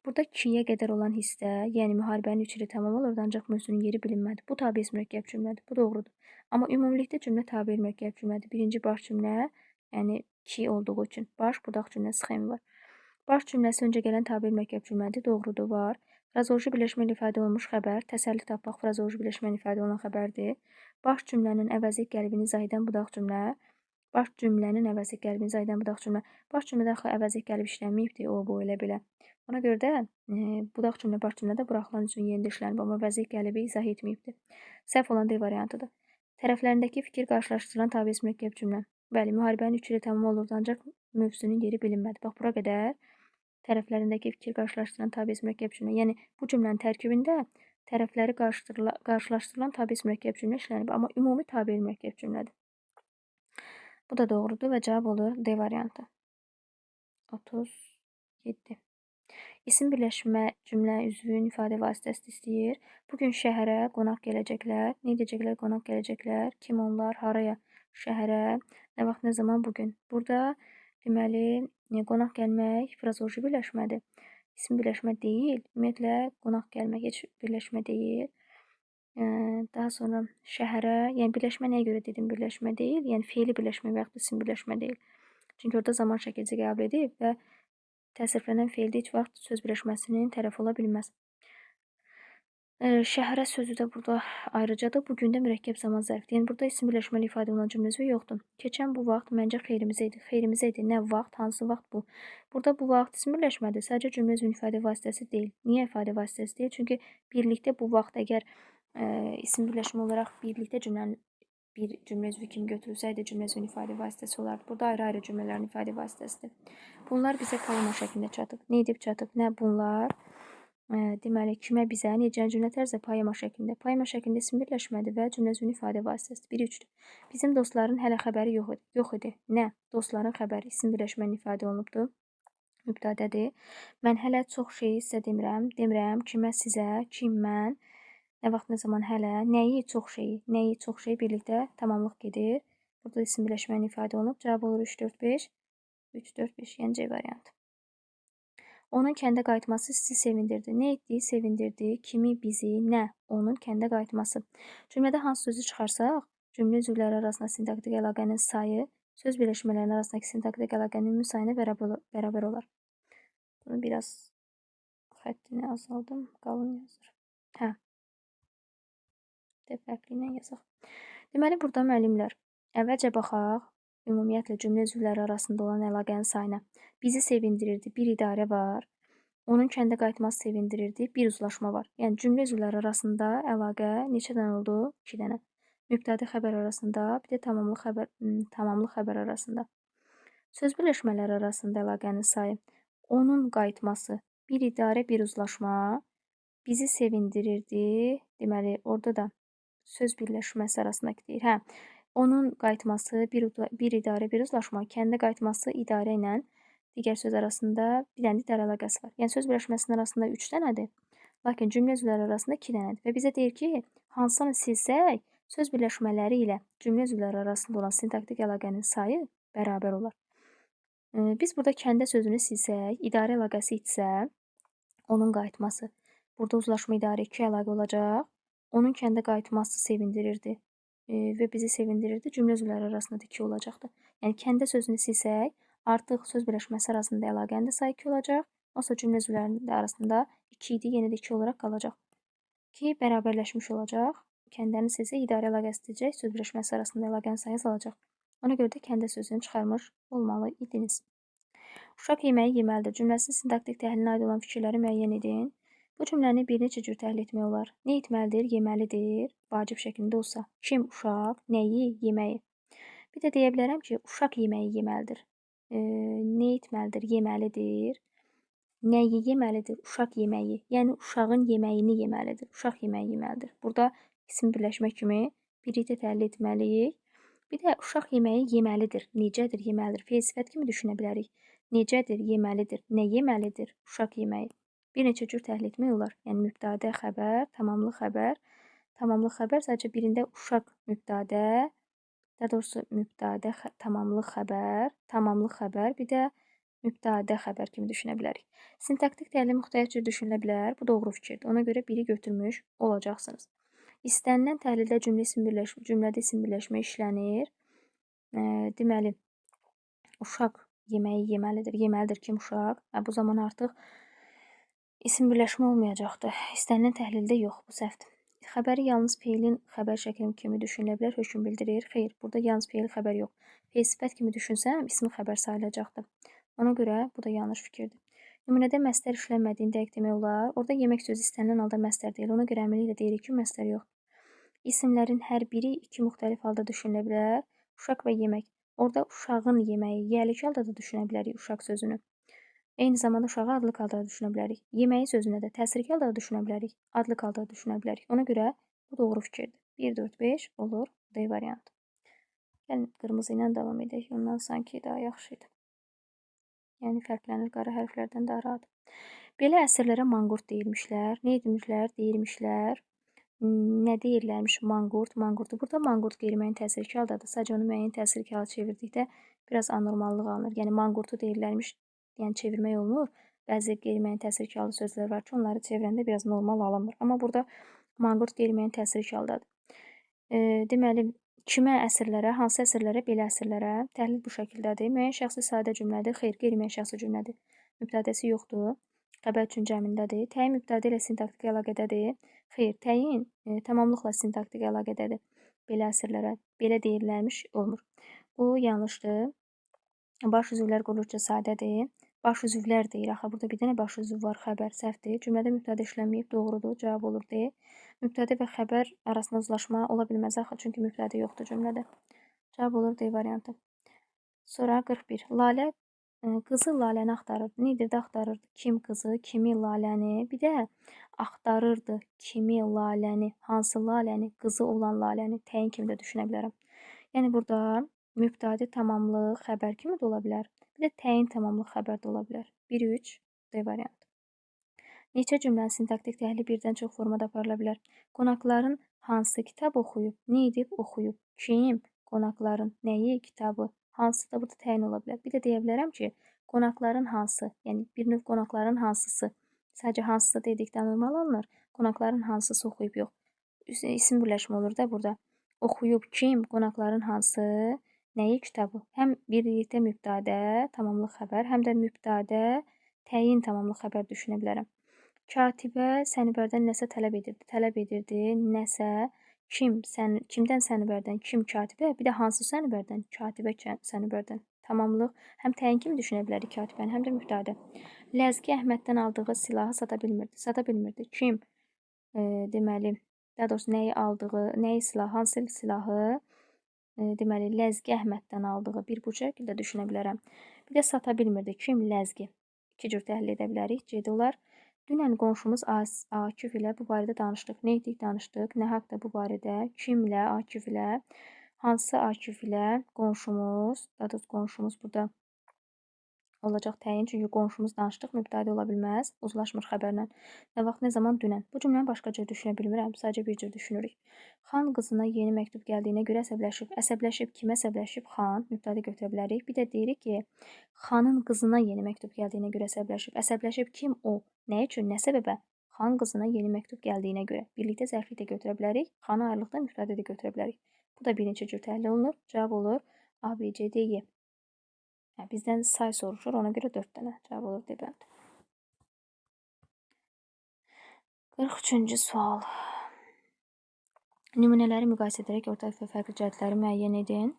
Burada 2-yə qədər olan hissə, yəni müharibənin 3 ili tamam olurdu, ancaq Mövsünün yeri bilinmədi. Bu tabiəs mürəkkəb cümlədir. Bu doğrudur. Amma ümumilikdə cümlə tabiə mürəkkəb cümlədir. Birinci baş cümlə, yəni 2 olduğu üçün baş, budaq cümlə sxemi var. Baş cümləsi öncə gələn tabiə mürəkkəb cümlədir. Doğrudur, var. Frazoloji birləşmə ilə ifadə olunmuş xəbər, təsəlli tapmaq frazoloji birləşmə ilə ifadə olunan xəbərdir. Baş cümlənin əvəzi qəlbini izah edən budaq cümlə. Baş cümlənin əvəzi qəlbini izah edən budaq cümlə. Baş cümlədə axı əvəzi qəlb işlənməyibdir, o, bu, elə belə. Ona görə də budaq cümlə baş cümlədə buraxılan üçün yerində işlənib, amma əvəzi qəlbi izah etməyibdir. Səhv olan D variantıdır. Tərəflərindəki fikir qarşılaşdırılan tabiəs mürəkkəb cümlə. Bəli, müharibənin 3 ili tamam olurdu, ancaq Mövsünün yeri bilinmədi. Bax, bura qədər tərəflərindəki fikir qarşılaşdıran tabiəs mürəkkəb cümlə. Yəni, bu cümlənin tərkibində tərəfləri qarşılaşdırılan tabiəs mürəkkəb cümlə işlənib, amma ümumi tabiə mürəkkəb cümlədir. Bu da doğrudur və cavab olur D variantı. 37. İsim birləşmə cümlə üzvün ifadə vasitəsi istəyir. Bugün şəhərə qonaq gələcəklər. Nə edəcəklər? Qonaq gələcəklər. Kim onlar? Haraya? Şəhərə. Nə vaxt, nə zaman? Bugün. Burada deməli, qonaq gəlmək frazoloji birləşmədir. İsim birləşmə deyil. Ümumiyyətlə, qonaq gəlmək heç birləşmə deyil. Daha sonra şəhərə, yəni birləşmə nəyə görə dedim birləşmə deyil? Yəni feili birləşmə və yaxud da isim birləşmə deyil. Çünki orada zaman şəkilci qəbul edib və təsriflənən feildə heç vaxt söz birləşməsinin tərəfi ola bilməz. Şəhərə sözü də burada ayrıcadır. Bu gün də mürəkkəb zaman zərfidir. Yəni burada isim birləşməli ifadə olunan cümlə üzvü yoxdur. Keçən bu vaxt məncə xeyrimizə idi. Xeyrimizə idi. Nə vaxt, hansı vaxt bu? Burada bu vaxt isim birləşmədir. Sadəcə cümlə üzvünün ifadə vasitəsi deyil. Niyə ifadə vasitəsi deyil? Çünki birlikdə bu vaxt əgər isim birləşmə olaraq birlikdə cümlənin bir cümlə üzvü kimi götürülsəydi, cümlə üzvünün ifadə vasitəsi olardı. Burada ayrı-ayrı cümlələrin ifadə vasitəsidir. Bunlar bizə poema şəklində çatıb. Nə edib çatıb? Nə bunlar? Deməli, kimə, bizə, necə cümlə tərzdə poema şəklində. Poema şəklində isim birləşmədir və cümlə üzvünün ifadə vasitəsidir. 1-3-dür. Bizim dostların hələ xəbəri yox idi. Nə? Dostların xəbəri isim birləşmənin ifadə olunubdur. Mübtədədir. Mən hələ çox şeyi sizə demirəm, kimə, sizə, kim, mən. Nə vaxt, nə zaman, hələ. Nəyi, çox şeyi birlikdə tamamlıq gedir. Burada isim birləşmənin ifadə olunub. Cavab olur 3, 4, 5. 3, 4, 5. Yəni C variantı. Onun kəndə qayıtması sizi sevindirdi. Nə etdiyi sevindirdi? Kimi, bizi, nə? Onun kəndə qayıtması. Cümlədə hansı sözü çıxarsaq, cümlə üzvləri arasında sintaktik əlaqənin sayı söz birləşmələrinin arasındakı sintaktik əlaqənin ümumi sayına bərabər olar. Bunu biraz xəttini azaldım, qalın yazır. Hə. Fərqli ilə yazaq. Deməli, burada müəllimlər, əvvəlcə baxaq, ümumiyyətlə cümlə üzvləri arasında olan əlaqənin sayına. Bizi sevindirirdi, bir idarə var. Onun kəndə qayıtması sevindirirdi, bir uzlaşma var. Yəni, cümlə üzvləri arasında əlaqə neçə dənə oldu? 2 dənə. Mübtədi xəbər arasında, bir də tamamlı xəbər arasında. Söz birləşmələri arasında əlaqənin sayı. Onun qayıtması, bir idarə, bir uzlaşma. Bizi sevindirirdi. Deməli, orada da söz birləşməsi arasındakı deyir. Hə, onun qayıtması, bir idarə, bir uzlaşma. Kəndə qayıtması idarə ilə digər söz arasında bir dənə idarə əlaqəsi var. Yəni, söz birləşməsinin arasında 3 dənədir. Lakin cümlə üzvləri arasında 2 dənədir. Və bizə deyir ki, hansını silsək, söz birləşmələri ilə cümlə üzvləri arasında olan sintaktik əlaqənin sayı bərabər olar. Biz burada kəndə sözünü silsək, idarə əlaqəsi etsə, onun qayıtması. Burada uzlaşma idarə 2 əlaqə olacaq. Onun kəndə qayıtması sevindirirdi və bizi sevindirirdi. Cümlə üzvləri arasında da 2 olacaqdır. Yəni, kəndə sözünü silsək, artıq söz birləşməsi arasında əlaqənin də sayı 2 olacaq. Onsuz cümlə üzvlərinin arasında 2 idi, yenə də 2 olaraq qalacaq. Ki, bərabərləşmiş olacaq. Kəndəni silsə, idarə əlaqəsi edəcək, söz birləşməsi arasında əlaqənin sayı azalacaq. Ona görə də kəndə sözünü çıxarmış olmalı idiniz. Uşaq yeməyi yeməlidir. Cümləsinin sintaktik təhlilinə aid olan fikirləri müəyyən edin. Bu cümləni bir neçə cür təhlil etmək olar. Nə etməlidir? Yeməlidir. Vacib şəklində olsa. Kim? Uşaq. Nəyi? Yeməyi. Bir də deyə bilərəm ki, uşaq yeməyi yeməlidir. Nə etməlidir? Yeməlidir. Nəyi yeməlidir? Uşaq yeməyi. Yəni, uşağın yeməyini yeməlidir. Uşaq yeməyi yeməlidir. Burada isim birləşmə kimi birlikdə təhlil etməliyik. Bir də uşaq yeməyi yeməlidir. Necədir? Yeməlidir. Fe'l sifət kimi düşünə bilərik. Necədir? Yeməlidir. Nə yeməlidir? Uşaq yeməyi. Bir neçə cür təhlil etmək olar. Yəni, mübtədə xəbər, tamamlı xəbər. Tamamlı xəbər sadəcə birində uşaq mübtədə, daha doğrusu mübtədə tamamlı xəbər, bir də mübtədə xəbər kimi düşünə bilərik. Sintaktik təhlil müxtəlif cür düşünülə bilər. Bu doğru fikirdir. Ona görə biri götürmüş olacaqsınız. İstənilən təhlildə cümlədə isim birləşmə işlənir. Deməli, uşaq yeməyi yeməlidir. Yeməlidir kim? Uşaq. Bu zaman artıq isim birləşmə olmayacaqdır. İstənilən təhlildə yox, bu səhvdir. Xəbəri yalnız fe'lin xəbər şəkli kimi düşünülə bilər, hökm bildirir. Xeyr, burada yalnız fe'l xəbər yox. Fe'l sifət kimi düşünsəm, ismi xəbər sayılacaqdır. Ona görə bu da yanlış fikirdir. Nümunədə məstər işlənmədiyini dəqiq demək olar. Orada yemək sözü istənilən halda məstər deyil. Ona görə əmrliklə deyirik ki, məstər yox. İsimlərin hər biri 2 müxtəlif halda düşünülə bilər. Uşaq və yemək. Orada uşağın yeməyi, yəlik halda da düşünə bilərik uşaq sözünü. Eyni zamanda uşağı adlıq halda da düşünə bilərik. Yeməyi sözünə də təsrik halda da düşünə bilərik. Adlıq halda da düşünə bilərik. Ona görə bu doğru fikirdir. 1, 4, 5 olur. D variantı. Gəlin qırmızı ilə davam edək. Ondan sanki daha yaxşı idi. Yəni fərqlənir qara hərflərdən daha rahat. Belə əsərlərə manqurt deyilmişlər. Nə edilmişlər? Deyilmişlər. Nə deyirlərmiş? Manqurt, manqurtu. Burada manqurt qeyri-müəyyən təsirli haldadır. Sadəcə onu müəyyən təsirli hala çevirdikdə biraz anormallıq alınır. Yəni manqurtu deyirlərmiş, yəni çevirmək olmur. Bəzi qeyri-müəyyən təsirli halı sözlər var ki, onları çevirəndə biraz normal alınmır. Amma burada manqurt qeyri-müəyyən təsirli haldadır. Deməli, kimə əsərlərə, hansı əsərlərə, belə əsərlərə təhlil bu şəkildədir. Müəyyən şəxsi sadə cümlədir. Xeyr, qeyri-müəyyən şəxsi cümlədir. Mübtədəsi yoxdur. xəbər üçün cəmindədir. Təyin mübtədə ilə sintaktik əlaqədədir. Xeyr, təyin tamamlıqla sintaktik əlaqədədir. Belə əsrlərə belə deyirlərmiş olmur. Bu yanlışdır. Baş üzvlər quruluşca sadədir. Baş üzvlər deyir. Axı burada bir dənə baş üzv var, xəbər səhvdir. Cümlədə mübtədə işlənməyib, doğrudur. Cavab olur D. Mübtədə və xəbər arasında uzlaşma ola bilməz axı, çünki mübtədə yoxdur cümlədə. Cavab olur D variantı. Sonra 41. Lalə qızı Laləni axtarırdı. Nidirdə axtarırdı? Kim qızı, kimi Laləni? Bir də axtarırdı kimi Laləni, hansı Laləni? Qızı olan Laləni. Təyin kimi də düşünə bilərəm. Yəni burada mübtədə tamamlıq xəbər kimi də ola bilər. Bir də təyin tamamlıq xəbər də ola bilər. 1-3 D variantı. Neçə cümlənin sintaktik təhlili birdən çox formada aparıla bilər? Qonaqların hansı kitab oxuyub? Nə edib oxuyub? Kim? Qonaqların nəyi? Kitabı? Hansı da burada təyin ola bilər. Bir də deyə bilərəm ki, qonaqların hansı? Yəni bir növ qonaqların hansısı? Sadəcə hansısı dedikdə normal alınır. Qonaqların hansısı oxuyub yox. İsim birləşmə olur da burada. Oxuyub kim? Qonaqların hansı? Nəyi? Kitabı. Həm birlikdə mübtədə, tamamlıq xəbər, həm də mübtədə, təyin tamamlıq xəbər düşünə bilərəm. Katibə Sənibərdən nəsə tələb edirdi. Tələb edirdi nəsə. Kimdən Sənibərdən? Kim katibə? Bir də hansı Sənibərdən? Katibə Sənibərdən. Tamamlıq həm təyin kimi düşünə bilərik katibəni, həm də mübtədə. Ləzgi Əhməddən aldığı silahı sata bilmirdi. Sata bilmirdi. Kim? Deməli, daha doğrusu nəyi aldığı, nəyi silahı, hansı silahı? Deməli, Ləzgi Əhməddən aldığı bir bu şəkildə düşünə bilərəm. Bir də sata bilmirdi. Kim? Ləzgi. İki cür təhlil edə bilərik. C-də olar. Dünən qonşumuz Akif ilə bu barədə danışdıq. Nə etdik? Danışdıq. Nə haqda bu barədə? Kimlə? Akif ilə. Hansı Akif ilə? Qonşumuz. Daha doğrusu qonşumuz burada olacaq təyin. Çünki qonşumuz danışdıq, mübtədə ola bilməz. Uzlaşmır xəbərlə. Nə vaxt, nə zaman? Dünən. Bu cümləni başqa cür düşünə bilmirəm. Sadəcə bir cür düşünürük. Xan qızına yeni məktub gəldiyinə görə əsəbləşib. Əsəbləşib. Kim əsəbləşib? Xan. Mübtədə götürə bilərik. Bir də deyirik ki, xanın qızına yeni məktub gəldiyinə görə əsəbləşib. Əsəbləşib kim? O. Nə üçün? Nə səbəbə? Xan qızına yeni məktub gəldiyinə görə. Birlikdə zərflik də götürə bilərik. Xanı ayrılıqda mübtədə də götürə bilərik. Bu da birinci cür təhlil olunur. Cavab olur A, B, C, D, Y. Bizdən say soruşur, ona görə 4 dənə cavab olur D bənd. 43-cü sual. Nümunələri müqayisə edərək ortaq və fərqli cəhətləri müəyyən edin.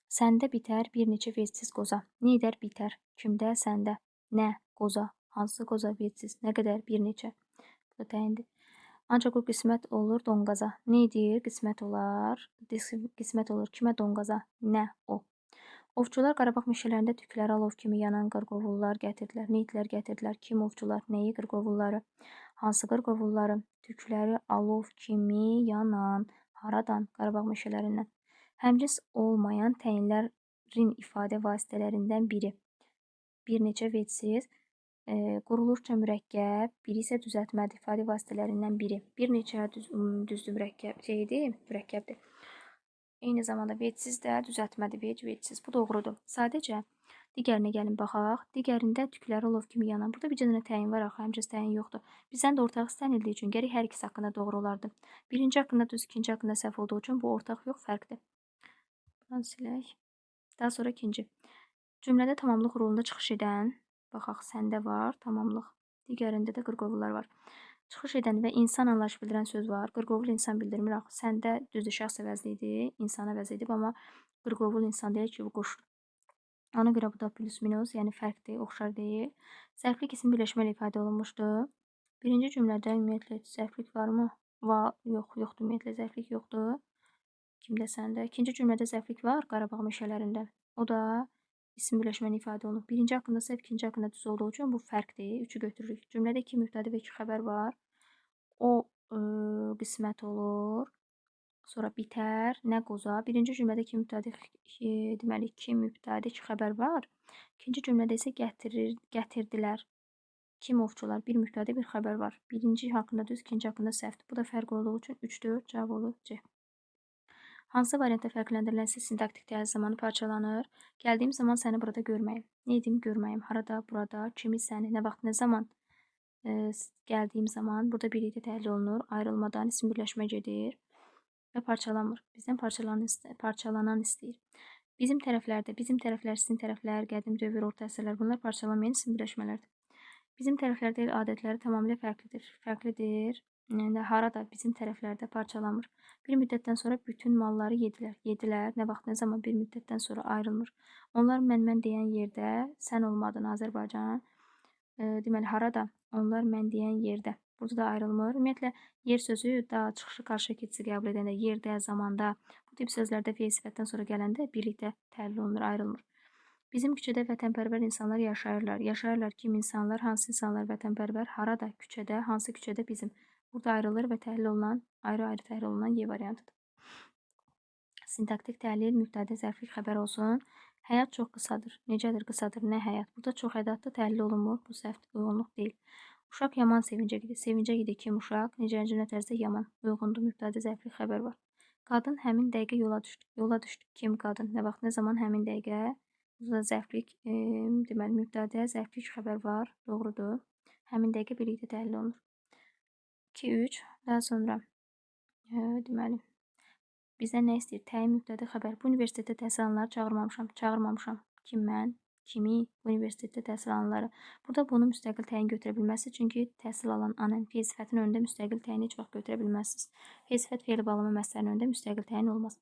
Səndə bitər bir neçə vecsiz qoza. Nə edər? Bitər. Kimdə? Səndə. Nə? Qoza. Hansı qoza? Vecsiz. Nə qədər? Bir neçə. Bu da təyindir. Ancaq o qismət olur donqaza. Nə edir? Qismət olar. Qismət olur. Kimə? Donqaza. Nə? O. Ovçular Qarabağ meşələrində tükləri alov kimi yanan qırqovullar gətirdilər. Nə etdilər? Gətirdilər. Kim ovçular? Nəyi? Qırqovulları. Hansı qırqovulları? Tükləri alov kimi yanan. Haradan? Qarabağ meşələrindən. Həmcins olmayan təyinlərin ifadə vasitələrindən biri. Bir neçə vecsiz. Qurulurca mürəkkəb, biri isə düzəltmədir. İfadə vasitələrindən biri. Bir neçə düzdür mürəkkəbdir. Eyni zamanda vecsiz də düzəltmədir. Vecsiz. Bu doğrudur. Sadəcə digərinə gəlin baxaq. Digərində tükləri olov kimi yanan. Burada bir dənə təyin var axı, həmcins təyin yoxdur. Bizdən də ortaq istənildiyi üçün gərək hər ikisi haqqında doğru olardı. Birinci haqqında düz, ikinci haqqında səhv olduğu üçün bu ortaq yox, fərqdir. Buradan silək. Daha sonra ikinci. Cümlədə tamamlıq rolunda çıxış edən, baxaq, səndə var tamamlıq. Digərində də qırqovullar var. Çıxış edən və insan anlayış bildirən söz var. Qırqovul insan bildirmir axı. Səndə düzdür şəxs əvəzli idi, insan əvəzli idi, amma qırqovul insan deyək ki, bu quşdur. Ona görə bu da plus minus, yəni fərqdir, oxşar deyil. Zərflik isim birləşmə ilə ifadə olunmuşdur. Birinci cümlədə ümumiyyətlə zərflik varmı? Yoxdur, ümumiyyətlə zərflik yoxdur. Kimdə? Səndə. İkinci cümlədə zərflik var Qarabağ meşələrində. O da isim birləşməni ifadə olunur. Birinci haqqında səhv, ikinci haqqında düz olduğu üçün bu fərqdir. 3-ü götürürük. Cümlədə 2 mübtədə və 2 xəbər var. O qismət olur. Sonra bitər. Nə qoza. Birinci cümlədə 2 mübtədə, deməli 2 mübtədə, 2 xəbər var. İkinci cümlədə isə gətirdilər. Kim ovçular? Bir mübtədə, bir xəbər var. Birinci haqqında düz, ikinci haqqında səhvdir. Bu da fərq olduğu üçün 3-4 cavab olur C. Hansı variantda fərqləndirilənsə sintaktik təhlil zamanı parçalanır? Gəldiyim zaman səni burada görməyim. Nə edim? Görməyim. Harada? Burada. Kimi? Səni. Nə vaxt? Nə zaman? Gəldiyim zaman burada birlikdə təhlil olunur. Ayrılmadan isim birləşmə gedir və parçalanmır. Bizdən parçalanan istəyir. Bizim tərəflər, sizin tərəflər, qədim dövr, orta əsrlər bunlar parçalanmayan isim birləşmələrdir. Bizim tərəflərdə el adətləri tamamilə fərqlidir. Yəni harada bizim tərəflərdə parçalanmır. Bir müddətdən sonra bütün malları yedilər. Nə vaxt, nə zaman bir müddətdən sonra ayrılmır. Onlar mən deyən yerdə sən olmadın Azərbaycan. Deməli harada? Onlar mən deyən yerdə. Burada da ayrılmır. Ümumiyyətlə yer sözü daha çıxışı qarşı keçici qəbul edəndə yerdə, zamanda bu tip sözlərdə fe'l sifətdən sonra gələndə birlikdə təhlil olunur, ayrılmır. Bizim küçədə vətənpərvər insanlar yaşayırlar. Yaşayırlar kim insanlar? Hansı insanlar vətənpərvər? Harada? Küçədə. Hansı küçədə? Bizim. Burada ayrılır və təhlil olunan, ayrı-ayrı təhlil olunan Y variantıdır. Sintaktik təhlil, mübtədə, zərflik xəbər olsun. Həyat çox qısadır. Necədir qısadır? Nə həyat? Burada çox ədatda təhlil olunmur. Bu səhv, uyğunluq deyil. Uşaq yaman sevincə gedir. Sevincə gedir kim uşaq? Necə tərzdə yaman. Uyğundur, mübtədə, zərflik xəbər var. Qadın həmin dəqiqə yola düşdü. Yola düşdü. Kim qadın? Nə vaxt, nə zaman həmin dəqiqə? Burada zərflik, deməli mübtədə, zərflik xəbər var. Doğrudur. Həmin dəqiqə birlikdə təhlil olunur. 2, 3. Daha sonra deməli bizə nə istəyir? Təyin mübtədə xəbər. Bu universitetdə təhsil alanları çağırmamışam. Çağırmamışam. Kim mən? Kimi? Bu universitetdə təhsil alanları. Burada bunu müstəqil təyin götürə bilməzsiniz. Çünki təhsil alan anan fe'l sifətin önündə müstəqil təyin heç vaxt götürə bilməzsiniz. Fe'l sifət fe'l bağlama məsələnin önündə müstəqil təyin olmaz.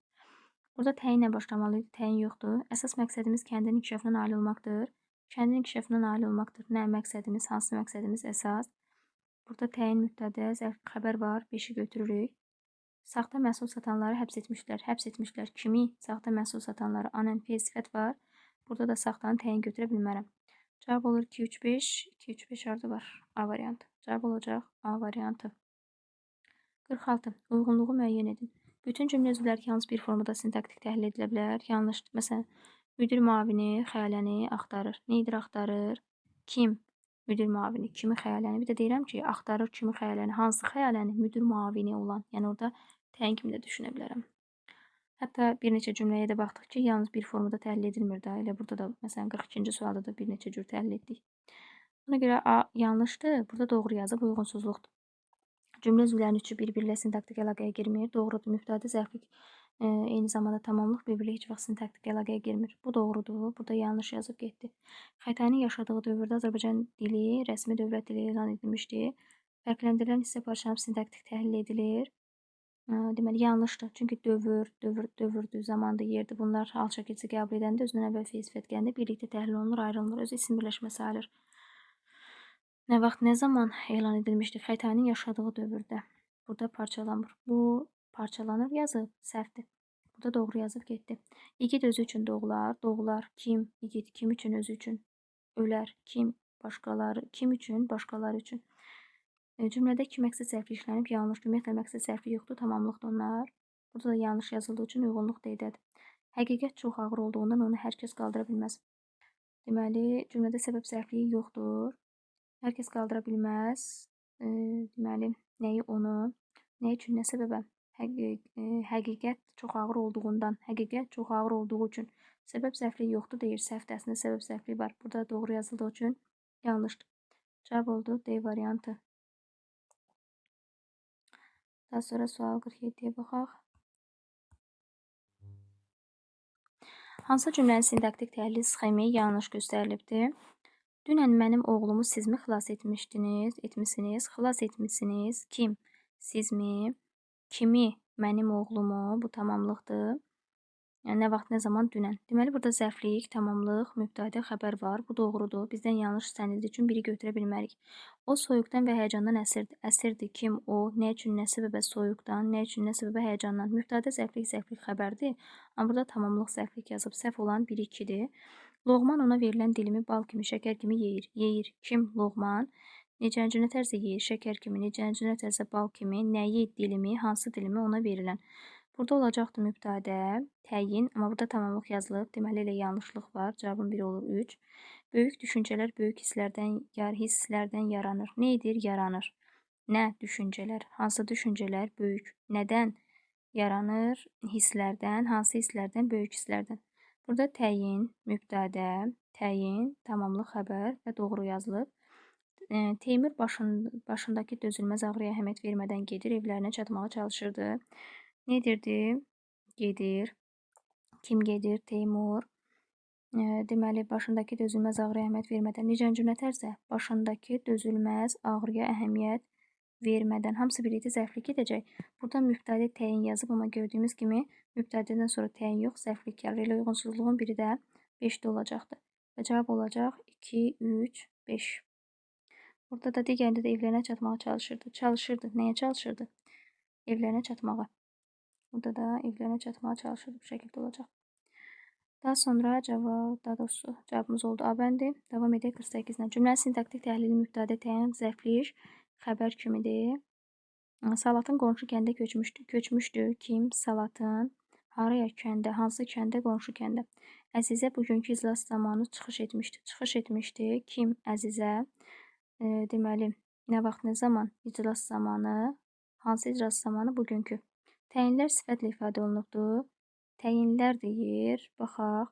Burada təyinlə başlamalıydı. Təyin yoxdur. Əsas məqsədimiz kəndin inkişafına nail olmaqdır. Kəndin inkişafına nail olmaqdır. Nə məqsədimiz? Hansı məqsədimiz əsas? Burada təyin mübtədə, zərfli xəbər var. 5-i götürürük. Saxta məhsul satanları həbs etmişlər. Həbs etmişlər kimi? Saxta məhsul satanları. Anan fe'l sifət var. Burada da saxtanı təyin götürə bilmərəm. Cavab olur 2, 3, 5. 2, 3, 5 arada var. A variantı. Cavab olacaq A variantı. 46. Uyğunluğu müəyyən edin. Bütün cümlə üzvləri yalnız bir formada sintaktik təhlil edilə bilər. Yanlışdır. Məsələn, müdir müavini xəyaləni axtarır. Nədir axtarır? Kim? Müdir müavini. Kimi xəyaləni? Bir də deyirəm ki, axtarır kimi xəyaləni. Hansı xəyaləni? Müdir müavini olan. Yəni orada təyin kimi də düşünə bilərəm. Hətta bir neçə cümləyə də baxdıq ki, yalnız bir formada təhlil edilmir də. Elə burada da, məsələn, 42-ci sualda da bir neçə cür təhlil etdik. Buna görə A yanlışdır. Burada doğru yazıb uyğunsuzluqdur. Cümlə üzvlərinin üçü bir-birlə sintaktik əlaqəyə girmir. Doğrudur. Mübtədə, zərflik eyni zamanda tamamlıq bir-birlə heç vaxt sintaktik əlaqəyə girmir. Bu doğrudur. Burada yanlış yazıb getdi. Xətainin yaşadığı dövrdə Azərbaycan dili rəsmi dövlət dili elan edilmişdi. Fərqləndirilən hissə parçalanıb sintaktik təhlil edilir. Deməli yanlışdır. Çünki dövrdür, zamandır, yerdir. Bunlar alça keçi qəbul edəndə özündən əvvəl fe'l sifət gələndə birlikdə təhlil olunur, ayrılmır. Özü isim birləşməsi alır. Nə vaxt, nə zaman elan edilmişdir? Xətainin yaşadığı dövrdə. Burada parçalanmır. Bu parçalanır yazıb, səhvdir. Burada doğru yazıb getdi. İgid özü üçün doğular. Doğular kim? İgid kim üçün? Özü üçün. Ölər kim? Başqaları. Kim üçün? Başqaları üçün. Cümlədə iki məqsəd sərfi işlənib, yanlışdır. Ümumiyyətlə məqsəd sərfi yoxdur, tamamlıqdır onlar. Burada da yanlış yazıldığı üçün uyğunluq deydədir. Həqiqət çox ağır olduğundan onu hər kəs qaldıra bilməz. Deməli, cümlədə səbəb sərfliyi yoxdur. Hər kəs qaldıra bilməz. Deməli, nəyi onu, nə üçün, nə səbəbə? Həqiqət çox ağır olduğundan, həqiqət çox ağır olduğu üçün səbəb sərfliyi yoxdur deyir. Səhvdir, əslində səbəb sərfliyi var. Burada doğru yazıldığı üçün yanlışdır. Cavab oldu D variantı. Daha sonra sual 47-yə baxaq. Hansı cümlənin sintaktik təhlil sxemi yanlış göstərilibdir? Dünən mənim oğlumu sizmi xilas etmişsiniz? Xilas etmişsiniz. Kim? Sizmi? Kimi? Mənim oğlumu. Bu tamamlıqdır. Yəni, nə vaxt, nə zaman? Dünən. Deməli, burada zərflik, tamamlıq, mübtədə, xəbər var. Bu doğrudur. Bizdən yanlış istənildiyi üçün biri götürə bilmərik. O soyuqdan və həyəcandan əsirdi. Kim o? Nə üçün, nə səbəbə soyuqdan, nə üçün, nə səbəbə həyəcandan? Mübtədə, zərflik xəbərdir. Amma burada tamamlıq zərflik yazıb. Səhv olan 1-2-dir. Loğman ona verilən dilimi bal kimi, şəkər kimi yeyir. Yeyir. Kim? Loğman. Necənci nə tərzdə yeyir? Şəkər kimi. Necənci nə tərzdə bal kimi. Nəyi, dilimi, hansı dilimi ona verilən. Burada olacaqdır mübtədə, təyin, amma burada tamamlıq yazılıb. Deməli, elə yanlışlıq var. Cavabın biri olur 3. Böyük düşüncələr böyük hisslərdən yaranır. Nə edir? Yaranır. Nə düşüncələr? Hansı düşüncələr? Böyük. Nədən yaranır? Hisslərdən. Hansı hisslərdən? Böyük hisslərdən. Burada təyin, mübtədə, təyin, tamamlıq xəbər və doğru yazılıb. Teymur başındakı dözülməz ağrıya əhəmiyyət vermədən gedir, evlərinə çatmağa çalışırdı. Nə edirdi? Gedir. Kim gedir? Teymur. deməli, başındakı dözülməz ağrıya əhəmiyyət vermədən. Necə cümlə tərzi? Başındakı dözülməz ağrıya əhəmiyyət vermədən. Hamısı birlikdə zərfli gedəcək. Burada mübtədə təyin yazıb, amma gördüyümüz kimi mübtədədən sonra təyin yox, zərflik gəlir. Elə uyğunsuzluğun biri də 5-də olacaqdır. Və cavab olacaq 2, 3, 5. Burada da digərində də evlərinə çatmağa çalışırdı. Çalışırdı. Nəyə çalışırdı? Evlərinə çatmağa. Burada da evlərinə çatmağa çalışırdı. Bu şəkildə olacaq. Daha sonra cavabımız oldu A bəndi. Davam edək 48-dən. Cümlənin sintaktik təhlili mübtədə təyin zərflik xəbər kimidir. Salatın qonşu kəndə köçmüşdü. Kim? Salatın. Haraya kəndə? Hansı kəndə? Qonşu kəndə. Əzizə bugünkü iclas zamanı çıxış etmişdi. Çıxış etmişdi. Kim? Əzizə. Deməli, nə vaxt, nə zaman? İclas zamanı. Hansı iclas zamanı? Bugünkü. Təyinlər sifətlə ifadə olunubdur. Təyinlər deyir. Baxaq.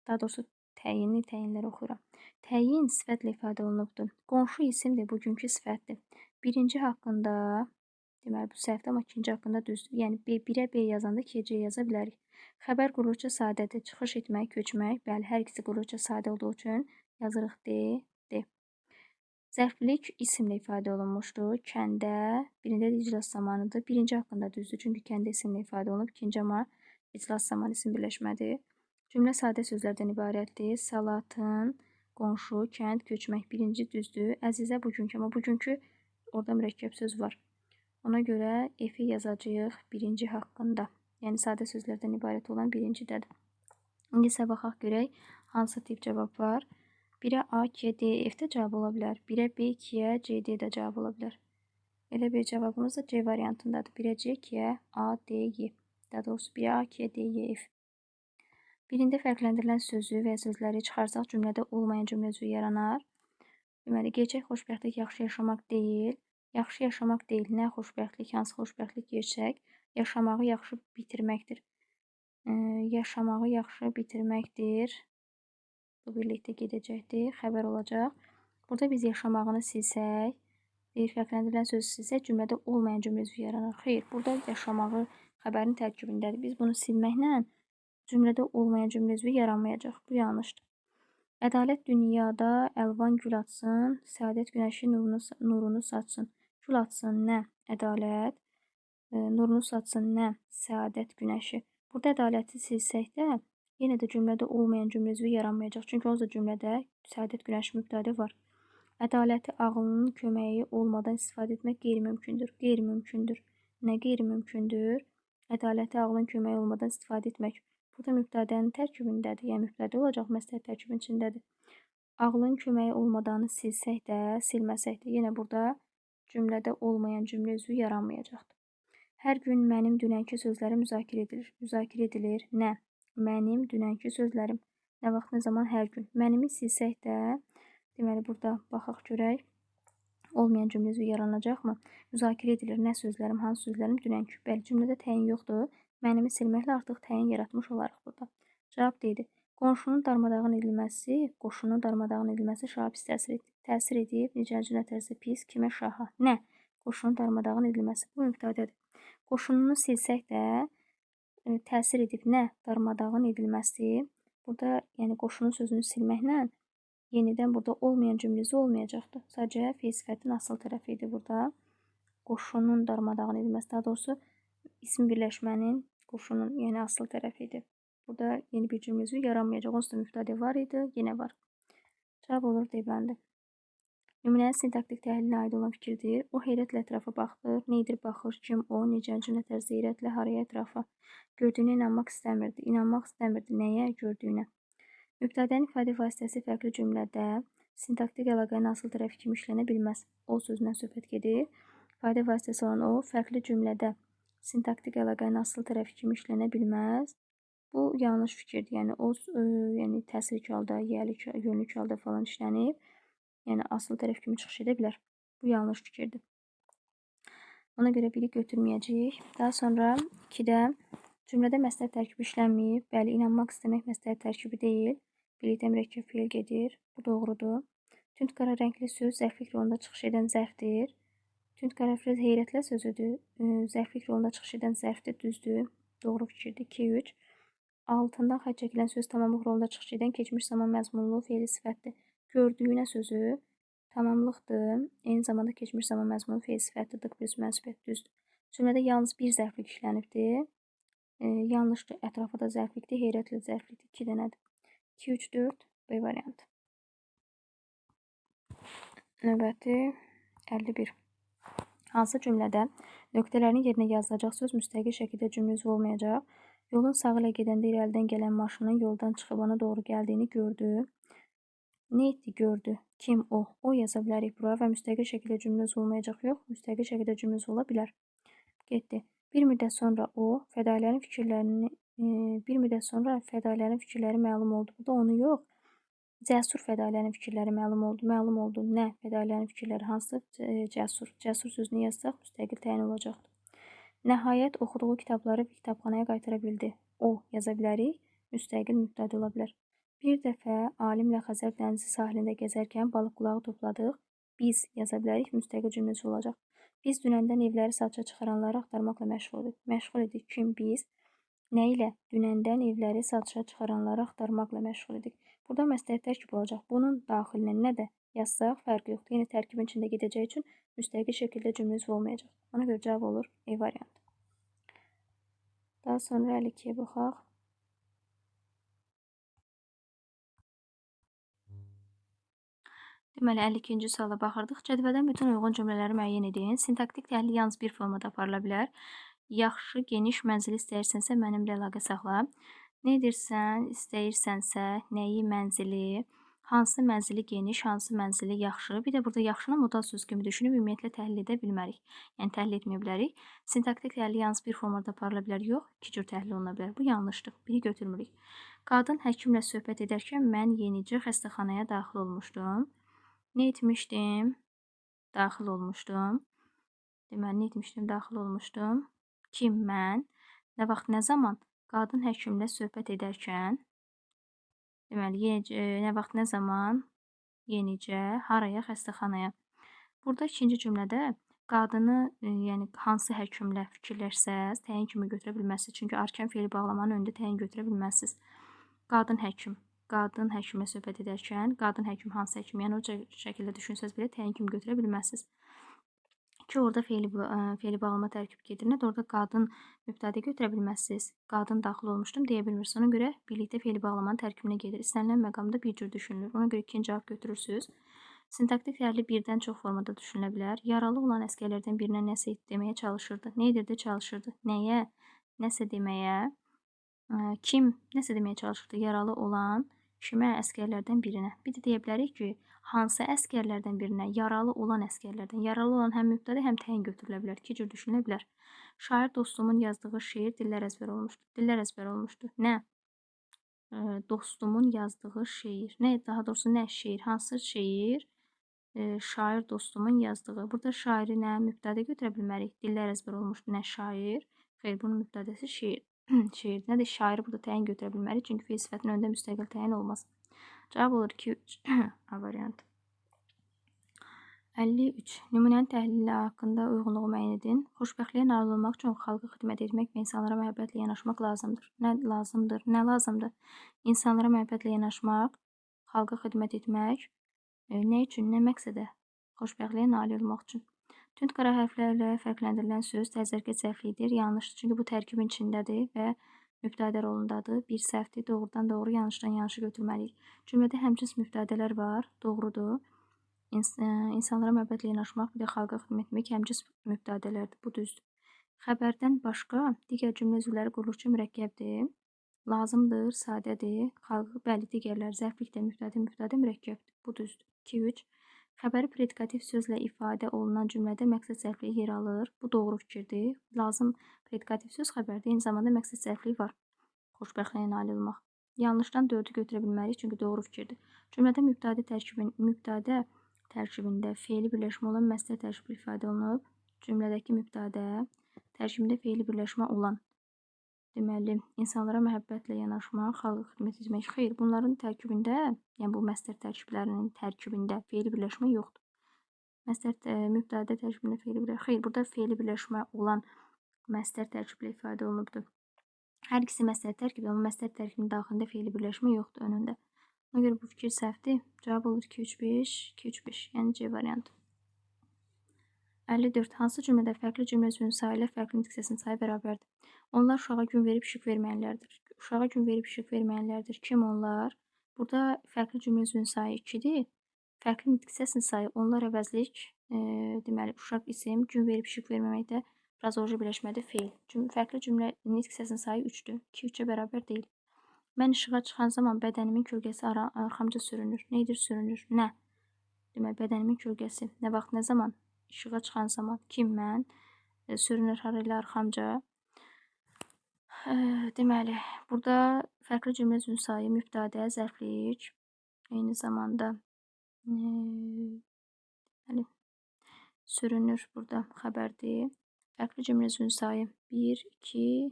Daha doğrusu təyinlər oxuyuram. Təyin sifətlə ifadə olunubdur. Qonşu isimdir. Bugünkü sifətdir. Birinci haqqında, deməli bu səhvdir, amma ikinci haqqında düzdür. Yəni B1-ə B yazanda 2-yə yazа bilərik. Xəbər quruluşca sadədir. Çıxış etmək, köçmək. Bəli, hər ikisi quruluşca sadə olduğu üçün yazırıq D. Zərflik isimlə ifadə olunmuşdur. Kəndə, birində də iclas zamanıdır. Birinci haqqında düzdür, çünki kəndə isimlə ifadə olunub. İkinci amma iclas zamanı isim birləşmədir. Cümlə sadə sözlərdən ibarətdir. Salatın, qonşu, kənd, köçmək birinci düzdür. Əzizə bugünkü, amma bugünkü orada mürəkkəb söz var. Ona görə F-i yazacağıq birinci haqqında. Yəni sadə sözlərdən ibarət olan birincидədir. İndi isə baxaq görək hansı tip cavab var. 1-ə A, 2-yə D, F-də cavab ola bilər. 1-ə B, 2-yə C, D də cavab ola bilər. Elə bir cavabımız da C variantındadır. 1-ə C, 2-yə A, D, Y. Daha doğrusu 1-ə A, 2-yə D, Y, F. Birində fərqləndirilən sözü və sözləri çıxarsaq cümlədə olmayan cümlə üzvü yaranar. Deməli, gerçək xoşbəxtlik yaxşı yaşamaq deyil. Yaxşı yaşamaq deyil. Nə xoşbəxtlik, hansı xoşbəxtlik gerçək? Yaşamağı yaxşı bitirməkdir. Yaşamağı yaxşı bitirməkdir. Bu birlikdə gedəcəkdir. Xəbər olacaq. Burada biz yaşamağını silsək, fərqləndirilən sözü silsək, cümlədə olmayan cümlə üzvü yaranar. Xeyr, burada yaşamağı xəbərin tərkibindədir. Biz bunu silməklə cümlədə olmayan cümlə üzvü yaranmayacaq. Bu yanlışdır. Ədalət dünyada əlvan gül atsın, səadət günəşi nurunu saçsın. Gül atsın nə? Ədalət. Nurunu saçsın nə? Səadət günəşi. Burada ədaləti silsək də, yenə də cümlədə olmayan cümlə üzvü yaranmayacaq. Çünki o da cümlədə səadət günəşi mübtədə var. Ədaləti ağlının köməyi olmadan istifadə etmək qeyri-mümkündür. Qeyri-mümkündür. Nə qeyri-mümkündür? Ədaləti ağlının köməyi olmadan istifadə etmək. Burada mübtədənin tərkibindədir. Yəni mübtədə olacaq, məsləhət tərkibinin içindədir. Ağlının köməyi olmadanı silsək də, silməsək də, yenə burada cümlədə olmayan cümlə üzvü yaranmayacaqdır. Hər gün mənim dünənki sözlərim müzakirə edilir. Müzakirə edilir. Nə? Mənim dünənki sözlərim. Nə vaxt, nə zaman? Hər gün. Mənimi silsək də, deməli burada baxaq görək. Olmayan cümlə üzvü yaranacaqmı? Müzakirə edilir. Nə sözlərim, hansı sözlərim? Dünənki. Bəli, cümlədə təyin yoxdur. Mənimi silməklə artıq təyin yaratmış olarıq burada. Cavab deyildi. Qoşunun darmadağın edilməsi şaha pis təsir edib. Necənci nətərsə pis, kimə şaha? Nə? Qoşunun darmadağın edilməsi. Bu mübtədədir. Qoşununu silsək də təsir edib nə? Darmadağın edilməsi. Burada yəni qoşunun sözünü silməklə yenidən burada olmayan cümləsi olmayacaqdır. Sadəcə fe'l sifətin asıl tərəfi idi burada. Qoşunun darmadağın edilməsi, daha doğrusu ism birləşmənin qoşunun yəni asıl tərəfi idi. Burada yeni bir cümlə üzvü yaranmayacaq. Onsuz da mübtədə var idi, yenə var. Cavab olur D bəndi. Nümunənin sintaktik təhlilinə aid olan fikirdir. O heyrətlə ətrafa baxır. Neydir baxır? Kim o? Necənci nətərsə heyrətlə haraya ətrafa? Gördüyünə inanmaq istəmirdi. İnanmaq istəmirdi. Nəyə? Gördüyünə. Mübtədənin ifadə vasitəsi fərqli cümlədə sintaktik əlaqənin asıl tərəfi kimi işlənə bilməz. O sözündən söhbət gedir. İfadə vasitəsi olan o fərqli cümlədə sintaktik əlaqənin asıl tərəfi kimi işlənə bilməz. Bu yanlış fikirdir. Yəni o yəni təsirli halda, yönlük halda falan işlənib. Yəni asıl tərəf kimi çıxış edə bilər. Bu yanlış fikirdir. Ona görə biri götürməyəcəyik. Daha sonra 2-də cümlədə məsləhət tərkibi işlənməyib. Bəli, inanmaq istəmək məsləhət tərkibi deyil. Birlikdə mürəkkəb fe'l gedir. Bu doğrudur. Tünd qara rəngli söz zərflik rolunda çıxış edən zərfdir. Tünd qara söz heyrətlə sözüdür. Zərflik rolunda çıxış edən zərfdir, düzdür. Doğru fikirdir. 2-3. altından xətt çəkilən söz tamamlıq rolunda çıxış edən keçmiş zaman məzmunlu fe'li sifətdir. Gördüyünə sözü tamamlıqdır. Eyni zamanda keçmiş zaman məzmunlu fe'li sifətdir. Dık plus mənsubiyyət düzdür. Cümlədə yalnız bir zərflik işlənibdir. Yanlışdır. Ətrafa da zərflikdir. Heyrətli zərflikdir. 2 dənədir. 2, 3, 4 B variantı. Növbəti 51. Hansı cümlədə nöqtələrin yerinə yazılacaq söz müstəqil şəkildə cümlə üzvü olmayacaq? Yolun sağı ilə gedəndə irəlidən gələn maşının yoldan çıxıb ona doğru gəldiyini gördü. Nə etdi? Gördü. Kim? O. O yaza bilərik bura və müstəqil şəkildə cümlə üzvü olmayacaq yox. Müstəqil şəkildə cümlə üzvü ola bilər. Getdi. Bir müddət sonra fədailərin məlum oldu. Burada onu yox. Cəsur fədailərin fikirləri məlum oldu. Məlum oldu. Nə? Fədailərin fikirləri hansı? Cəsur. Cəsur sözünü yazsaq müstəqil təyin olacaqdır. Nəhayət oxuduğu kitabları kitabxanaya qaytara bildi. O yaza bilərik. Müstəqil mübtədə ola bilər. Bir dəfə alimlə Xəzər dənizi sahilində gəzərkən balıq qulağı topladıq. Biz yaza bilərik. Müstəqil cümləsi olacaq. Biz dünəndən evləri satışa çıxaranları axtarmaqla məşğul idik. Məşğul idik. Kim? Biz. Nə ilə? Dünəndən evləri satışa çıxaranları axtarmaqla məşğul idik. Burada məsləhət tərkib olacaq. Bunun daxilinə nə də yazsaq fərqi yoxdur. Yenə tərkibin içində gedəcəyi üçün müstəqil şəkildə cümlə üzvü olmayacaq. Ona görə cavab olur E variantı. Daha sonra 52'ye baxaq. Deməli 52-ci suala baxırdıq. Cədvəldən bütün uyğun cümlələri müəyyən edin. Sintaktik təhlil yalnız bir formada aparıla bilər. Yaxşı, geniş mənzil istəyirsənsə mənimlə əlaqə saxla. Nə edirsən, istəyirsənsə, nəyi, mənzili, hansı mənzili geniş, hansı mənzili yaxşı. Bir də burada yaxşını modal söz kimi düşünüb ümumiyyətlə təhlil edə bilmərik. Yəni təhlil etməyə bilərik. Sintaktik təhlil yalnız bir formada aparıla bilər, yox, iki cür təhlil oluna bilər. Bu yanlışdır. Biri götürmürük. Qadın həkimlə söhbət edərkən mən yenicə xəstəxanaya daxil olmuşdum. Nə etmişdim? Daxil olmuşdum. Deməli, nə etmişdim? Daxil olmuşdum. Kim? Mən. Nə vaxt, nə zaman? Qadın həkimlə söhbət edərkən, deməli, nə vaxt, nə zaman, yenicə, haraya, xəstəxanaya. Burada ikinci cümlədə qadını, yəni hansı həkimlə fikirləşsəz, təyin kimi götürə bilməzsiniz. Çünki arkan fe'li bağlamanın önündə təyin götürə bilməzsiniz. Qadın həkim. Qadın həkimlə söhbət edərkən, qadın həkim hansı həkim, yəni o şəkildə düşünsəz belə təyin kimi götürə bilməzsiniz. Ki orada fe'li bağlama tərkib gedir. Nə də orada qadın mübtədə götürə bilməzsiniz. Qadın daxil olmuşdum deyə bilmirsiniz. Ona görə birlikdə fe'li bağlamanın tərkibinə gedir. İstənilən məqamda bir cür düşünülür. Ona görə ikinci cavab götürürsünüz. Sintaktik təhlil birdən çox formada düşünülə bilər. Yaralı olan əsgərlərdən birinə nəsə deməyə çalışırdı. Nə edirdi? Çalışırdı. Nəyə? Nəsə deməyə. Kim nəsə deməyə çalışırdı? Yaralı olan kimə? Əsgərlərdən birinə. Bir də deyə bilərik ki, hansı əsgərlərdən birinə? Yaralı olan əsgərlərdən. Yaralı olan həm mübtədə, həm təyin götürülə bilər. İki cür düşünülə bilər. Şair dostumun yazdığı şeir dillər əzbər olmuşdu. Dillər əzbər olmuşdu. Nə? Dostumun yazdığı şeir. Nə? Daha doğrusu nə şeir? Hansı şeir? Şair dostumun yazdığı. Burada şairi nə? Mübtədə götürə bilmərik. Dillər əzbər olmuşdu. Nə şair? Xeyr, bunun mübtədəsi şeir. Şeir. Nə də şairi burada təyin götürə bilmərik. Çünki fe'l sifətin önündə müstəqil təyin olmaz. Cavab olur 2, 3. A variantı. 53. Nümunənin təhlili haqqında uyğunluğu müəyyən edin. Xoşbəxtliyə nail olmaq üçün xalqa xidmət etmək və insanlara məhəbbətlə yanaşmaq lazımdır. Nə lazımdır? Nə lazımdır? İnsanlara məhəbbətlə yanaşmaq, xalqa xidmət etmək. Nə üçün? Nə məqsədə? Xoşbəxtliyə nail olmaq üçün. Tünd qara hərflərlə fərqləndirilən söz təzərkət səhvlidir. Yanlışdır. Çünki bu tərkibin içindədir və mübtədə rolundadır. Bir səhvdir. Doğrudan doğru, yanlışdan yanlışı götürməliyik. Cümlədə həmcins mübtədələr var. Doğrudur. İnsanlara məhəbbətlə yanaşmaq, bir də xalqa xidmət etmək həmcins mübtədələrdir. Bu düzdür. Xəbərdən başqa digər cümlə üzvləri quruluqçu mürəkkəbdir. Lazımdır, sadədir. Xalqı, bəli, digərlər zərflikdə mübtədə mürəkkəbdir. Bu düzdür. 2, 3. Xəbəri predikativ sözlə ifadə olunan cümlədə məqsəd sərfliyi yer alır. Bu doğru fikirdir. Lazım predikativ söz xəbərdə, eyni zamanda məqsəd sərfliyi var. Xoşbəxtliyə nail olmaq. Yanlışdan 4'ü götürə bilmərik, çünki doğru fikirdir. Cümlədə mübtədə tərkibində fe'li birləşmə olan məstər tərkibli ifadə olunub. Cümlədəki mübtədə tərkibində fe'li birləşmə olan. Deməli, insanlara məhəbbətlə yanaşmaq, xalqa xidmət etmək. Xeyr, bunların tərkibində, yəni bu məstər tərkiblərinin tərkibində fe'li birləşmə yoxdur. Məstər mübtədə tərkibində fe'li birləşmə. Xeyr, burada fe'li birləşmə olan məstər tərkibli ifadə olunubdur. Hər ikisi məsləhət tərkibi, amma məsləhət tərkibinin daxilində fe'li birləşmə yoxdur önündə. Ona görə bu fikir səhvdir. Cavab olur 2, 3, 5, 2, 3, 5. Yəni C variantı. 54. Hansı cümlədə fərqli cümlə üzvünün sayı ilə fərqli nitqsəsinin sayı bərabərdir? Onlar uşağa gün verib işıq verməyənlərdir. Uşağa gün verib işıq verməyənlərdir. Kim onlar? Burada fərqli cümlə üzvünün sayı 2-dir. Fərqli nitqsəsinin sayı onlar əvəzlik, deməli, uşaq isim, gün verib işıq verməməkdə razoloji birləşmədə fe'l. Fərqli cümlə nitqsəsinin sayı 3-dür. 2 3-ə bərabər deyil. Mən işığa çıxan zaman bədənimin kölgəsi arxamca sürünür. Nə edir? Sürünür. Nə? Deməli, bədənimin kölgəsi. Nə vaxt, nə zaman? İşığa çıxan zaman. Kim? Mən. Sürünür hara ilə? Arxamca. Deməli, burada fərqli cümlə üzvünün sayı mübtədə, zərflik, eyni zamanda deməli, sürünür burada xəbərdir. Fərqli cümlə üzvünün sayı 1, 2,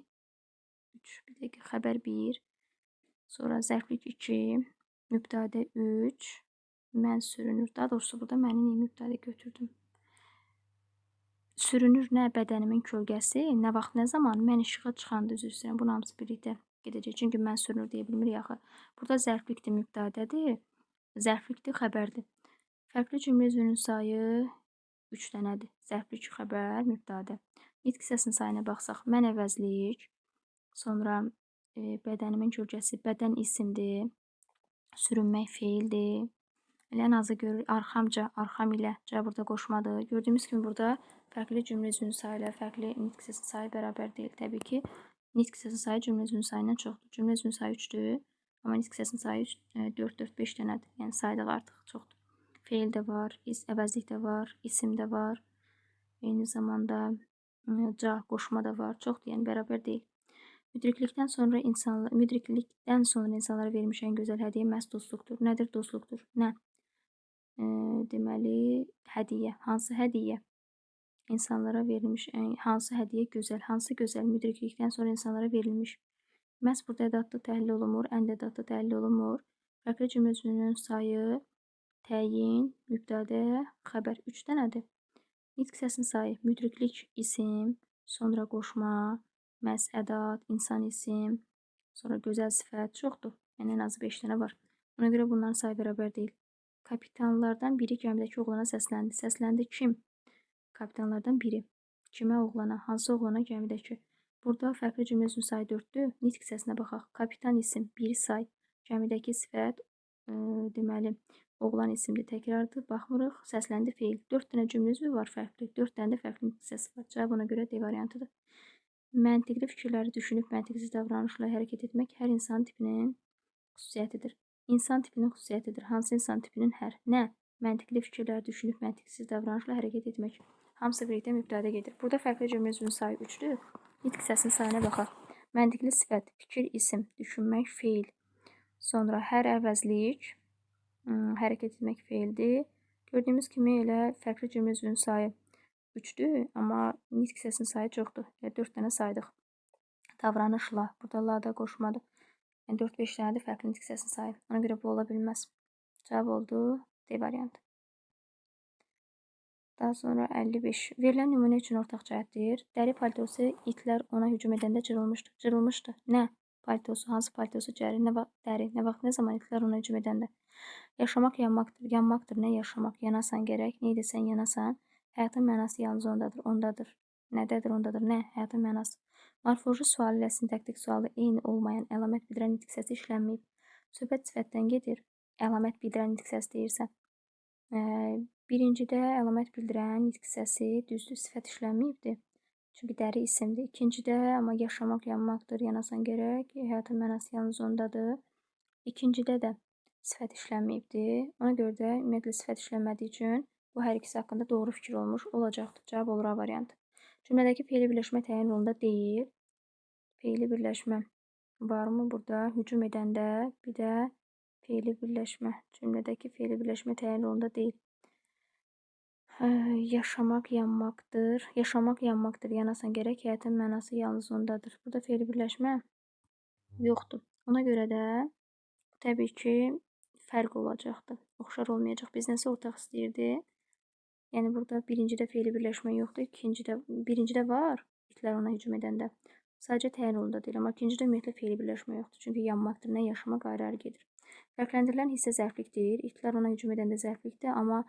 3. Bir dəqiqə, xəbər 1. Sonra zərflik 2, mübtədə 3, mən sürünür. Daha doğrusu burada məni niyə mübtədə götürdüm? Sürünür nə? Bədənimin kölgəsi. Nə vaxt, nə zaman? Mən işığa çıxanda, üzr istəyirəm. Bunun hamısı birlikdə gedəcək. Çünki mən sürünür deyə bilmirik axı. Burada zərflikdir, mübtədədir. Zərflikdir, xəbərdir. Fərqli cümlə üzvünün sayı 3 dənədir. Zərflik, xəbər, mübtədə. Nitq hissəsinin sayına baxsaq, mən əvəzlik, sonra bədənimin kölgəsi, bədən isimdir, sürünmək fe'ldir. Elə nazı görür, arxamca, arxam ilə, cavab burada qoşmadır. Gördüyümüz kimi burada fərqli cümlə üzvünün sayı ilə fərqli nitq hissəsinin sayı bərabər deyil. Təbii ki, nitq hissəsinin sayı cümlə üzvünün sayından çoxdur. Cümlə üzvünün sayı 3-dür, amma nitq hissəsinin sayı 4, 4, 5 dənədir. Yəni saydıq artıq çoxdur. Fe'l də var, əvəzlik də var, isim də var. Eyni zamanda qoşma da var. Çoxdur, yəni bərabər deyil. Müdriklikdən sonra insanlara verilmiş ən gözəl hədiyyə məhz dostluqdur. Nədir dostluqdur? Nə? Deməli, hədiyyə. Hansı hədiyyə? İnsanlara verilmiş hansı hədiyyə gözəl? Hansı gözəl? Müdriklikdən sonra insanlara verilmiş. Məhz burada ədatda təhlil olunmur, ənd ədatda təhlil olunmur. Fərqli cümlə üzvünün sayı, təyin, mübtədə, xəbər 3 dənədir. Nitq hissəsinin sayı, müdriklik, isim, sonra qoşma, məhz ədat, insan isim, sonra gözəl sifət çoxdur. Yəni ən azı 5 dənə var. Ona görə bunların sayı bərabər deyil. Kapitanlardan biri gəmidəki oğlana səsləndi. Səsləndi kim? Kapitanlardan biri. Kimə? Oğlana. Hansı oğlana? Gəmidəki. Burada fərqli cümlə üzvünün sayı 4-dür. Nitq hissəsinə baxaq. Kapitan isim, biri say. Gəmidəki sifət, deməli, oğlan isimli təkrardır. Baxmırıq. Səsləndi fe'l. 4 dənə cümlə üzvü var fərqli. 4 dənə də fərqli nitq hissəsi var. Cavab ona görə D variantıdır. Məntiqli fikirləri düşünüb məntiqsiz davranışla hərəkət etmək hər insan tipinin xüsusiyyətidir. İnsan tipinin xüsusiyyətidir. Hansı insan tipinin? Hər. Nə? Məntiqli fikirlər düşünüb məntiqsiz davranışla hərəkət etmək. Hamısı birlikdə mübtədə gedir. Burada fərqli cümlə üzvünün sayı 3-dür. Nitq hissəsinin sayına baxaq. Məntiqli sifət, fikir, isim, düşünmək, fe'l. Sonra hər əvəzlik, hərəkət etmək fe'ldir. Gördüyümüz kimi elə fərqli cümlə üzvünün sayı 3-dür, amma nitq hissəsinin sayı çoxdur. 4 dənə saydıq. Davranışla, burada la da qoşmadır. Yəni 4-5 dənədir fərqli nitq hissəsinin sayı. Ona görə bu ola bilməz. Cavab oldu D variantı. Daha sonra 55. Verilən nümunə üçün ortaq cəhətdir. Dəri paltosu itlər ona hücum edəndə cırılmışdı. Cırılmışdı. Nə? Paltosu, hansı paltosu? Dəri, nə vaxt, nə zaman itlər ona hücum edəndə? Yaşamaq yanmaqdır. Yanmaqdır. Nə yaşamaq? Yanasan gərək. Nə edirsən? Yanasan. Həyatın mənası yalnız ondadır. Ondadır. Nədədir? Ondadır. Nə? Həyatın mənası. Morfoloji sualı ilə sintaktik sualı eyni olmayan əlamət bildirən nitq hissəsi işlənməyib. Söhbət sifətdən gedir. Əlamət bildirən nitq hissəsi deyirsə. Birincidə əlamət bildirən nitq hissəsi düzdür, sifət işlənməyibdir. Çünki dəri isimdir. İkincidə amma yaşamaq yanmaqdır, yanasan gərək. Həyatın mənası yalnız ondadır. İkincidə də sifət işlənməyibdir. Ona görə də ümumiyyətlə sifət işlənmədiyi üçün bu hər ikisi haqqında doğru fikir olmuş olacaqdır. Cavab olur A variantı. Cümlədəki fe'li birləşmə təyin rolunda deyil. Fe'li birləşmə varmı burada? Hücum edəndə bir də fe'li birləşmə. Cümlədəki fe'li birləşmə təyin rolunda deyil. Yaşamaq yanmaqdır. Yaşamaq yanmaqdır. Yanasan gərək. Həyatın mənası yalnız ondadır. Burada fe'li birləşmə yoxdur. Ona görə də təbii ki, fərq olacaqdır. Oxşar olmayacaq. Biz nəsə ortaq istəyirdi. Yəni burada birincidə fe'li birləşmə yoxdur. Birincidə var. İtlər ona hücum edəndə. Sadəcə təyin olundu deyil, amma ikincidə ümumiyyətlə fe'li birləşmə yoxdur. Çünki yanmaqdır, nə yaşamaq ayrı-ayrı gedir. Fərqləndirilən hissə zərflikdir. İtlər ona hücum edəndə zərflikdir, amma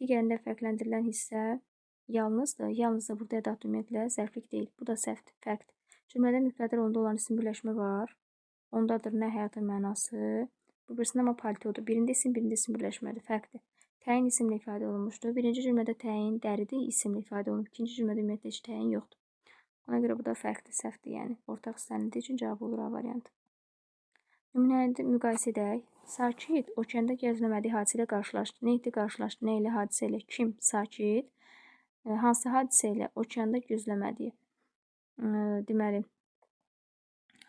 digərində fərqləndirilən hissə yalnızdır. Yalnız da burada ədat ümumiyyətlə zərflik deyil. Bu da səhvdir, fərqdir. Cümlədə mübtədə rolunda olan isim birləşmə var. Ondadır nə həyatın mənası. Bu birisində amma paltodur. Birində isim birləşmədir, fərqdir. Təyin isimlə ifadə olunmuşdur. Birinci cümlədə təyin dəridir, isimlə ifadə olunur. İkinci cümlədə ümumiyyətlə heç təyin yoxdur. Ona görə bu da fərqdir, səhvdir, yəni ortaq hissələndiyi üçün cavab olur A variantı. Nümunəni müqayisə edək. Sakit okeanda gözləmədiyi hadisə ilə qarşılaşdı. Nə etdi, qarşılaşdı? Nə ilə, hadisə ilə? Kim? Sakit. Hansı hadisə ilə? Okeanda gözləmədiyi. Deməli,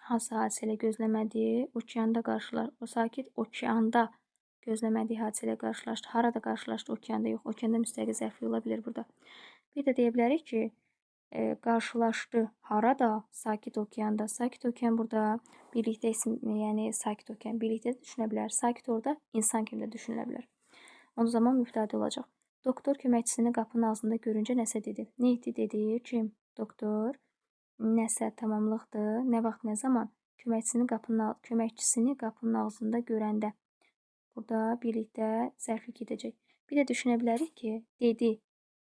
hansı hadisə ilə gözləmədiyi? Okeanda qarşılaşdı. O sakit okeanda gözləmədiyi hadisə ilə qarşılaşdı. Harada qarşılaşdı? Okeanda yox. Okeanda müstəqil zərfli ola bilər burada. Bir də deyə bilərik ki, qarşılaşdı harada? Sakit okeanda. Sakit okean burada birlikdə isim, yəni sakit okean birlikdə düşünə bilər. Sakit orada insan kimi də düşünülə bilər. O zaman mübtədə olacaq. Doktor köməkçisini qapının ağzında görüncə nəsə dedi. Nə etdi dedi? Kim? Doktor. Nəsə tamamlıqdır. Nə vaxt, nə zaman? Köməkçisini qapının ağzında görəndə. Burada birlikdə zərflik edəcək. Bir də düşünə bilərik ki, dedi.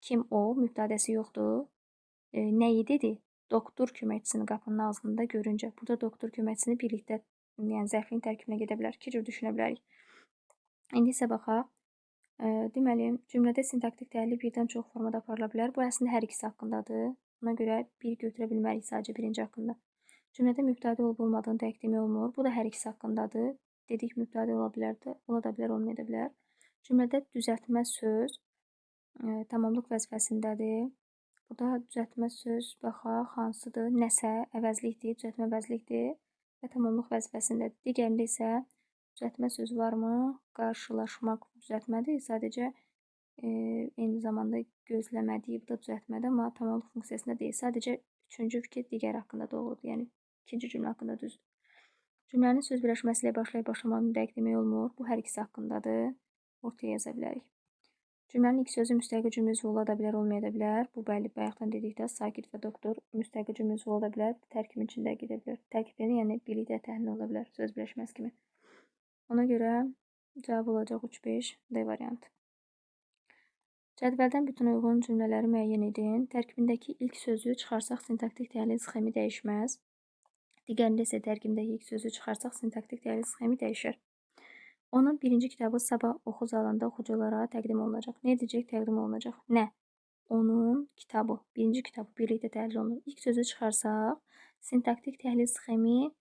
Kim o? Mübtədəsi yoxdur. Nəyi dedi? Doktor köməkçisini qapının ağzında görüncə. Burada doktor köməkçisini birlikdə, yəni zərfliyin tərkibinə gedə bilər. İki cür düşünə bilərik. İndi isə baxaq. Deməli, cümlədə sintaktik təhlil birdən çox formada aparıla bilər. Bu əslində hər ikisi haqqındadır. Ona görə bir götürə bilmərik sadəcə birinci haqqında. Cümlədə mübtədə olub olmadığını təqdim olunur. Bu da hər ikisi haqqındadır. Dedik mübtədə ola da bilər, olmaya da bilər. Cümlədə düzəltmə söz tamamlıq vəzifəsindədir. Burada düzəltmə söz baxaq hansıdır? Nəsə əvəzlikdir, düzəltmə əvəzlikdir və tamamlıq vəzifəsindədir. Digərində isə düzəltmə söz varmı? Qarşılaşmaq düzəltmədir. Sadəcə eyni zamanda gözləmədiyi, bu da düzəltmədir, amma tamamlıq funksiyasında deyil. Sadəcə üçüncü fikir digər haqqında doğrudur. Yəni ikinci cümlə haqqında düzdür. Cümlənin söz birləşməsi ilə başlayıb başlamanı dəqiq demək olmur. Bu hər ikisi haqqındadır. Ortaya yaza bilərik. Cümlənin ilk sözü müstəqil cümlə üzvü ola da bilər, olmaya da bilər. Bu bəlli bayaqdan dedikdə sakit və doktor müstəqil cümlə üzvü ola da bilər. Tərkibin içində gedə bilər. Tərkiblərini yəni birlikdə təhlil ola bilər söz birləşməsi kimi. Ona görə cavab olacaq 3-5 D variantı. Cədvəldən bütün uyğun cümlələri müəyyən edin. Tərkibindəki ilk sözü çıxarsaq sintaktik təhlil sxemi dəyişməz. Digərində isə tərkibindəki ilk sözü çıxarsaq sintaktik təhlil sxemi dəyişər. Onun birinci kitabı sabah oxu zalında oxuculara təqdim olunacaq. Nə edəcək? Təqdim olunacaq. Nə? Onun kitabı, birinci kitabı birlikdə təhlil olunur. İlk sözü çıxarsaq sintaktik təhlil sxemi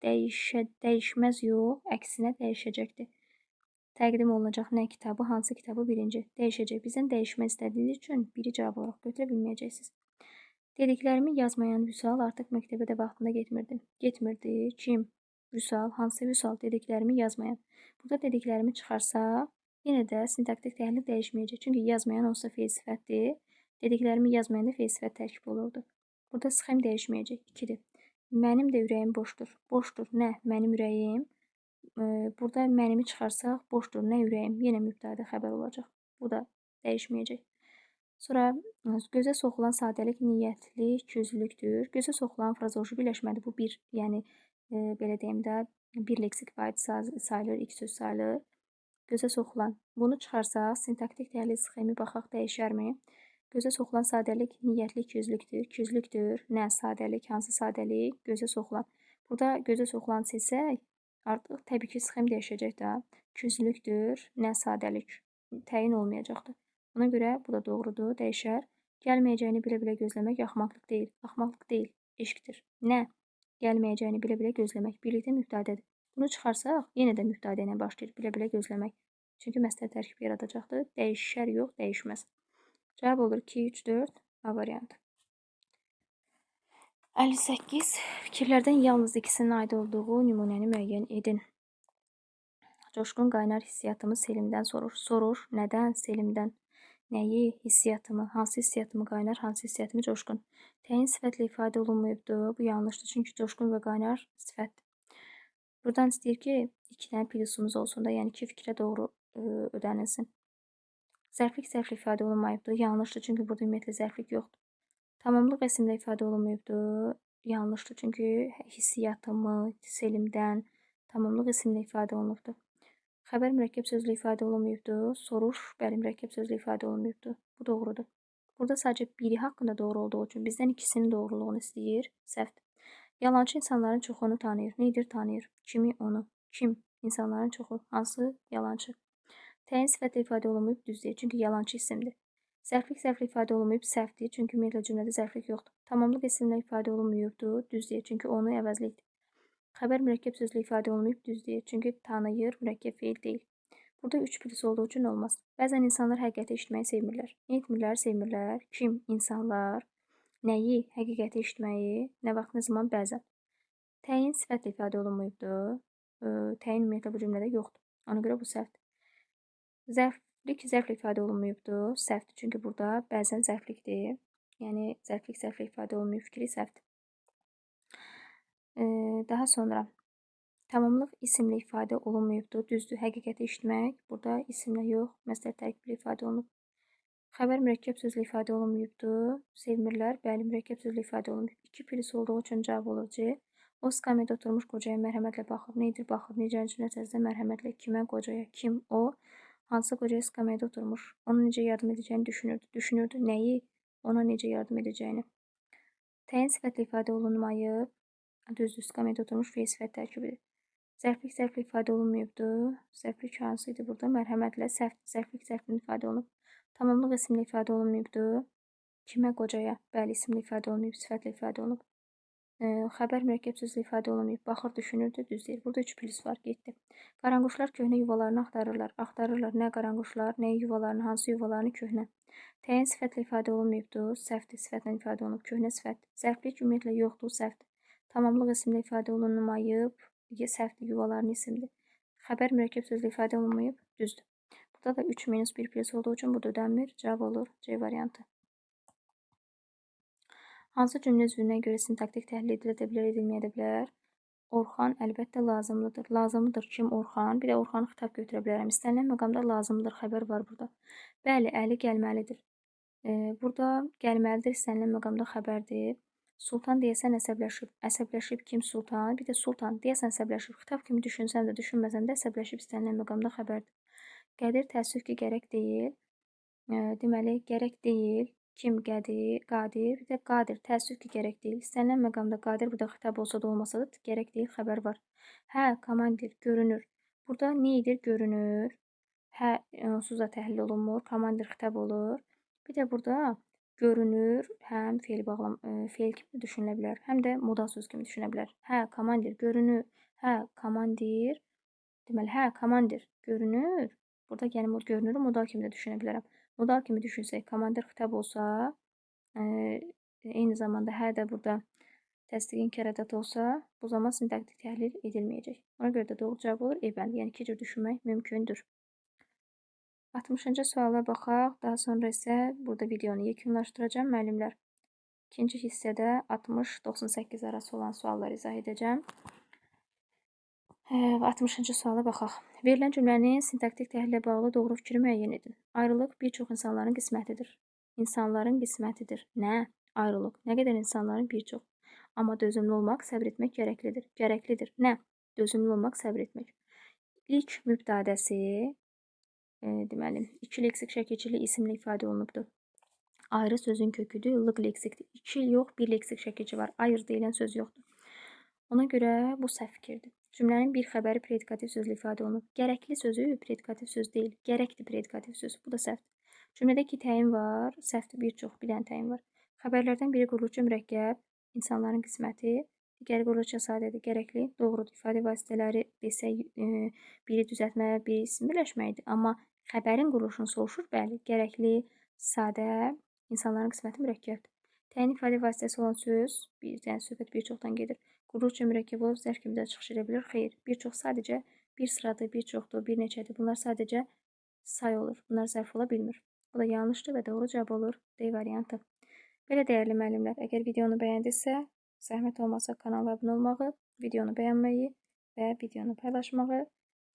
dəyişməz yox, əksinə dəyişəcəkdir. Təqdim olunacaq nə kitabı, hansı kitabı birinci dəyişəcək. Bizdən dəyişmə istədiyiniz üçün biri cavab olaraq götürə bilməyəcəksiniz. Dediklərimi yazmayan Vüsal artıq məktəbə də vaxtında getmirdi. Getmirdi. Kim? Vüsal. Hansı Vüsal? Dediklərimi yazmayan. Burada dediklərimi çıxarsaq, yenə də sintaktik təhlil dəyişməyəcək. Çünki yazmayan olsa fe'l sifətdir. Dediklərimi yazmayan da fe'l sifət tərkibi olurdu. Burada sxem dəyişməyəcək. 2-dir. Mənim də ürəyim boşdur. Boşdur. Nə? Mənim ürəyim. Burada mənimi çıxarsaq, boşdur. Nə ürəyim? Yenə mübtədə xəbər olacaq. Bu da dəyişməyəcək. Sonra gözə soxulan sadəlik niyyətli ikiyüzlülükdür. Gözə soxulan frazoloji birləşmədir. Bu bir, yəni belə deyim də, bir leksik vahid sayılır, ilk söz sayılır. Gözə soxulan. Bunu çıxarsaq, sintaktik təhlil sxemi baxaq dəyişərmi? Gözə soxulan sadəlik niyyətli ikiyüzlülükdür. İkiyüzlülükdür. Nə sadəlik, hansı sadəlik? Gözə soxulan. Burada gözə soxulan seçsək, artıq təbii ki, sxem dəyişəcək də. İkiyüzlülükdür. Nə sadəlik? Təyin olmayacaqdır. Ona görə bu da doğrudur, dəyişər. Gəlməyəcəyini bilə-bilə gözləmək axmaqlıq deyil. Axmaqlıq deyil, eşqdir. Nə? Gəlməyəcəyini bilə-bilə gözləmək. Birlikdə mübtədədir. Bunu çıxarsaq, yenə də mübtədə ilə başlayır. Bilə-bilə gözləmək. Çünki məsələ tərkibi yaradacaqdır. Dəyişər, yox, dəyişməz. Cavab olur 2, 3, 4 A variantı. 58. Fikirlərdən yalnız ikisinin aid olduğu nümunəni müəyyən edin. Coşqun qaynar hissiyatımı Selimdən sorur. Sorur, nədən? Selimdən. Nəyi? Hissiyatımı. Hansı hissiyatımı qaynar, hansı hissiyatımı coşqun. Təyin sifətlə ifadə olunmayıbdır. Bu yanlışdır. Çünki coşqun və qaynar sifətdir. Buradan istəyir ki, 2 dənə plusumuz olsun da, yəni 2 fikrə doğru ödənilsin. Zərflik ifadə olunmayıbdır. Yanlışdır. Çünki burada ümumiyyətlə zərflik yoxdur. Tamamlıq esimlə ifadə olunmayıbdır. Yanlışdır, çünki hissiyatımı, selimdən tamamlıq esimlə ifadə olunubdur. Xəbər mürəkkəb sözlü ifadə olunmayıbdır. Soruş, bəli, mürəkkəb sözlü ifadə olunmayıbdır. Bu doğrudur. Burada sadəcə biri haqqında doğru olduğu üçün bizdən ikisinin doğruluğunu istəyir. Səhvdir. Yalançı insanların çoxu onu tanıyır. Nedir tanıyır? Kimi onu? Kim? İnsanların çoxu. Hansı yalançı? Təyin sifətlə ifadə olunmayıb düzdür, çünki yalançı isimdir. Zərflik zərflə ifadə olunmayıb səhvdir, çünki ümumiyyətlə cümlədə zərflik yoxdur. Tamamlıq esimlə ifadə olunmayıbdır, düzdür, çünki onu əvəzlikdir. Xəbər mürəkkəb sözlə ifadə olunmayıb düzdür, çünki tanıyır, mürəkkəb feil deyil. Burada 3 plus olduğu üçün olmaz. Bəzən insanlar həqiqəti eşitməyi sevmirlər. Nə etmirlər, sevmirlər? Kim? İnsanlar. Nəyi? Həqiqəti eşitməyi. Nə vaxt, nə zaman? Bəzən. Təyin sifətlə ifadə olunmayıbdır. Təyin ümumiyyətlə bu cümlədə yoxdur. Ona görə bu səhvdir. Zərflik zərflə ifadə olunmayıbdır. Səhvdir, çünki burada bəzən zərflikdir. Yəni, zərflik zərflə ifadə olunmayıb fikri səhvdir. Daha sonra tamamlıq isimlə ifadə olunmayıbdır. Düzdür, həqiqəti eşitmək. Burada isimlə yox, məzdər tərkibli ifadə olunub. Xəbər mürəkkəb sözlə ifadə olunmayıbdır. Sevmirlər, bəli, mürəkkəb sözlə ifadə olunmayıb. 2 plus olduğu üçün cavab olur C. O skamyada oturmuş qocaya mərhəmətlə baxır. Nedir baxır? Necə cümlə mərhəmətlə kimə, qocaya, kim o? Hansı qocaya skamyada oturmuş? Ona necə yardım edəcəyini düşünürdü. Düşünürdü nəyi? Ona necə yardım edəcəyini. Təyin sifətlə ifadə olunmayıb. Düzdür, skamyada oturmuş feil sifət tərkibidir. Zərflik zərflə ifadə olunmayıbdır. Zərflik hansı idi burada? Mərhəmətlə zərflik zərflə ifadə olunub. Tamamlıq isimlə ifadə olunmayıbdır. Kimə, qocaya? Bəli, isimlə ifadə olunmayıb, sifətlə ifadə olunub. Xəbər mürəkkəb sözlə ifadə olunmayıb. Baxır, düşünürdü, düz deyil. Burada 3 plus var, getdi. Qaranquşlar köhnə yuvalarını axtarırlar. Axtarırlar nə qaranquşlar, nə yuvalarını, hansı yuvalarını köhnə. Təyin sifətlə ifadə olunmayıbdır. Səhvdir, sifətlə ifadə olunub. Köhnə sifət. Zərflik ümumiyyətlə yoxdur, səhvdir. Tamamlıq isimlə ifadə olunmayıb. Səhvdir, yuvalarını isimdir. Xəbər mürəkkəb sözlə ifadə olunmayıb. Düzdür. Burada da 3 minus 1 plus olduğu üçün bu da ödənmir. Cavab olur C variantı. Hansı cümlə üzvünə görə sintaktik təhlil edilə bilər, edilməyə bilər? Orxan əlbəttə lazımlıdır. Lazımlıdır kim? Orxan. Bir də Orxanı xitab götürə bilərəm. İstənilən məqamda lazımlıdır. Xəbər var burada. Bəli, Əli gəlməlidir. Burada gəlməlidir istənilən məqamda xəbərdir. Sultan deyəsən əsəbləşib. Əsəbləşib kim? Sultan. Bir də Sultan deyəsən əsəbləşib. Xitab kimi düşünsən də, düşünməsən də əsəbləşib istənilən məqamda xəbərdir. Qədir təəssüf ki, gərək deyil. Deməli, gərək deyil. Kim? Qədir, qadir, bir də qadir. Təəssüf ki, gərək deyil. İstənilən məqamda qadir burada xitab olsa da olmasa da gərək deyil xəbər var. Hə, komandir, görünür. Burada nə edir? Görünür. Hə, onsuz da təhlil olunmur. Komandir xitab olur. Bir də burada görünür, həm fe'l kimi düşünülə bilər, həm də modal söz kimi düşünə bilər. Hə, komandir, görünür. Hə, komandir. Deməli, hə, komandir, görünür. Burada yəni görünürü modal kimi də düşünə bilərəm. Modal kimi düşünsək, komandir xitab olsa, eyni zamanda hə də burada təsdiq inkar ədat olsa, bu zaman sintaktik təhlil edilməyəcək. Ona görə də doğru cavab olur E bəndi. Yəni 2 cür düşünmək mümkündür. 60-cı suala baxaq. Daha sonra isə burada videonu yekunlaşdıracağım müəllimlər. İkinci hissədə 60-98 arası olan sualları izah edəcəm. 60-cı suala baxaq. Verilən cümlənin sintaktik təhlilə bağlı doğru fikri müəyyən edin. Ayrılıq bir çox insanların qismətidir. İnsanların qismətidir. Nə? Ayrılıq. Nə qədər insanların bir çox. Amma dözümlü olmaq, səbr etmək gərəklidir. Gərəklidir. Nə? Dözümlü olmaq, səbr etmək. İlk mübtədəsi, deməli, 2 leksik şəkilçili isimlə ifadə olunubdur. Ayrı sözün köküdür, lıq leksikdir. 2 yox, 1 leksik şəkilçi var. Ayır deyilən söz yoxdur. Ona görə bu səhv fikirdir. Cümlənin bir xəbəri predikativ sözlə ifadə olunub. Gərəkli sözü predikativ söz deyil. Gərəkdir predikativ söz. Bu da səhvdir. Cümlədə 2 təyin var. Səhvdir, bir çox, bir dənə təyin var. Xəbərlərdən biri qurulucu mürəkkəb, insanların qisməti, digəri qurulucu sadədir, gərəkli, doğrudur. İfadə vasitələri desək, biri düzəltmə, biri isim birləşməkdir. Amma xəbərin quruluşunu soruşur, bəli, gərəkli, sadə, insanların qisməti mürəkkəbdir. Təyin ifadə vasitəsi olan söz, yəni söhbət bir çoxdan gedir. Qurulucu mürəkkəb olub zərf kimi də çıxış edə bilir. Xeyr, bir çox sadəcə bir sıradır, bir çoxdur, bir neçədir. Bunlar sadəcə say olur. Bunlar zərf ola bilmir. Bu da yanlışdır və doğru cavab olur. D variantı. Belə dəyərli müəllimlər, əgər videonu bəyəndinizsə, zəhmət olmasa kanala abunə olmağı, videonu bəyənməyi və videonu paylaşmağı,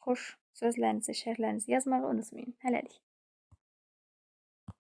xoş sözlərinizi, şərhlərinizi yazmağı unutmayın. Hələlik.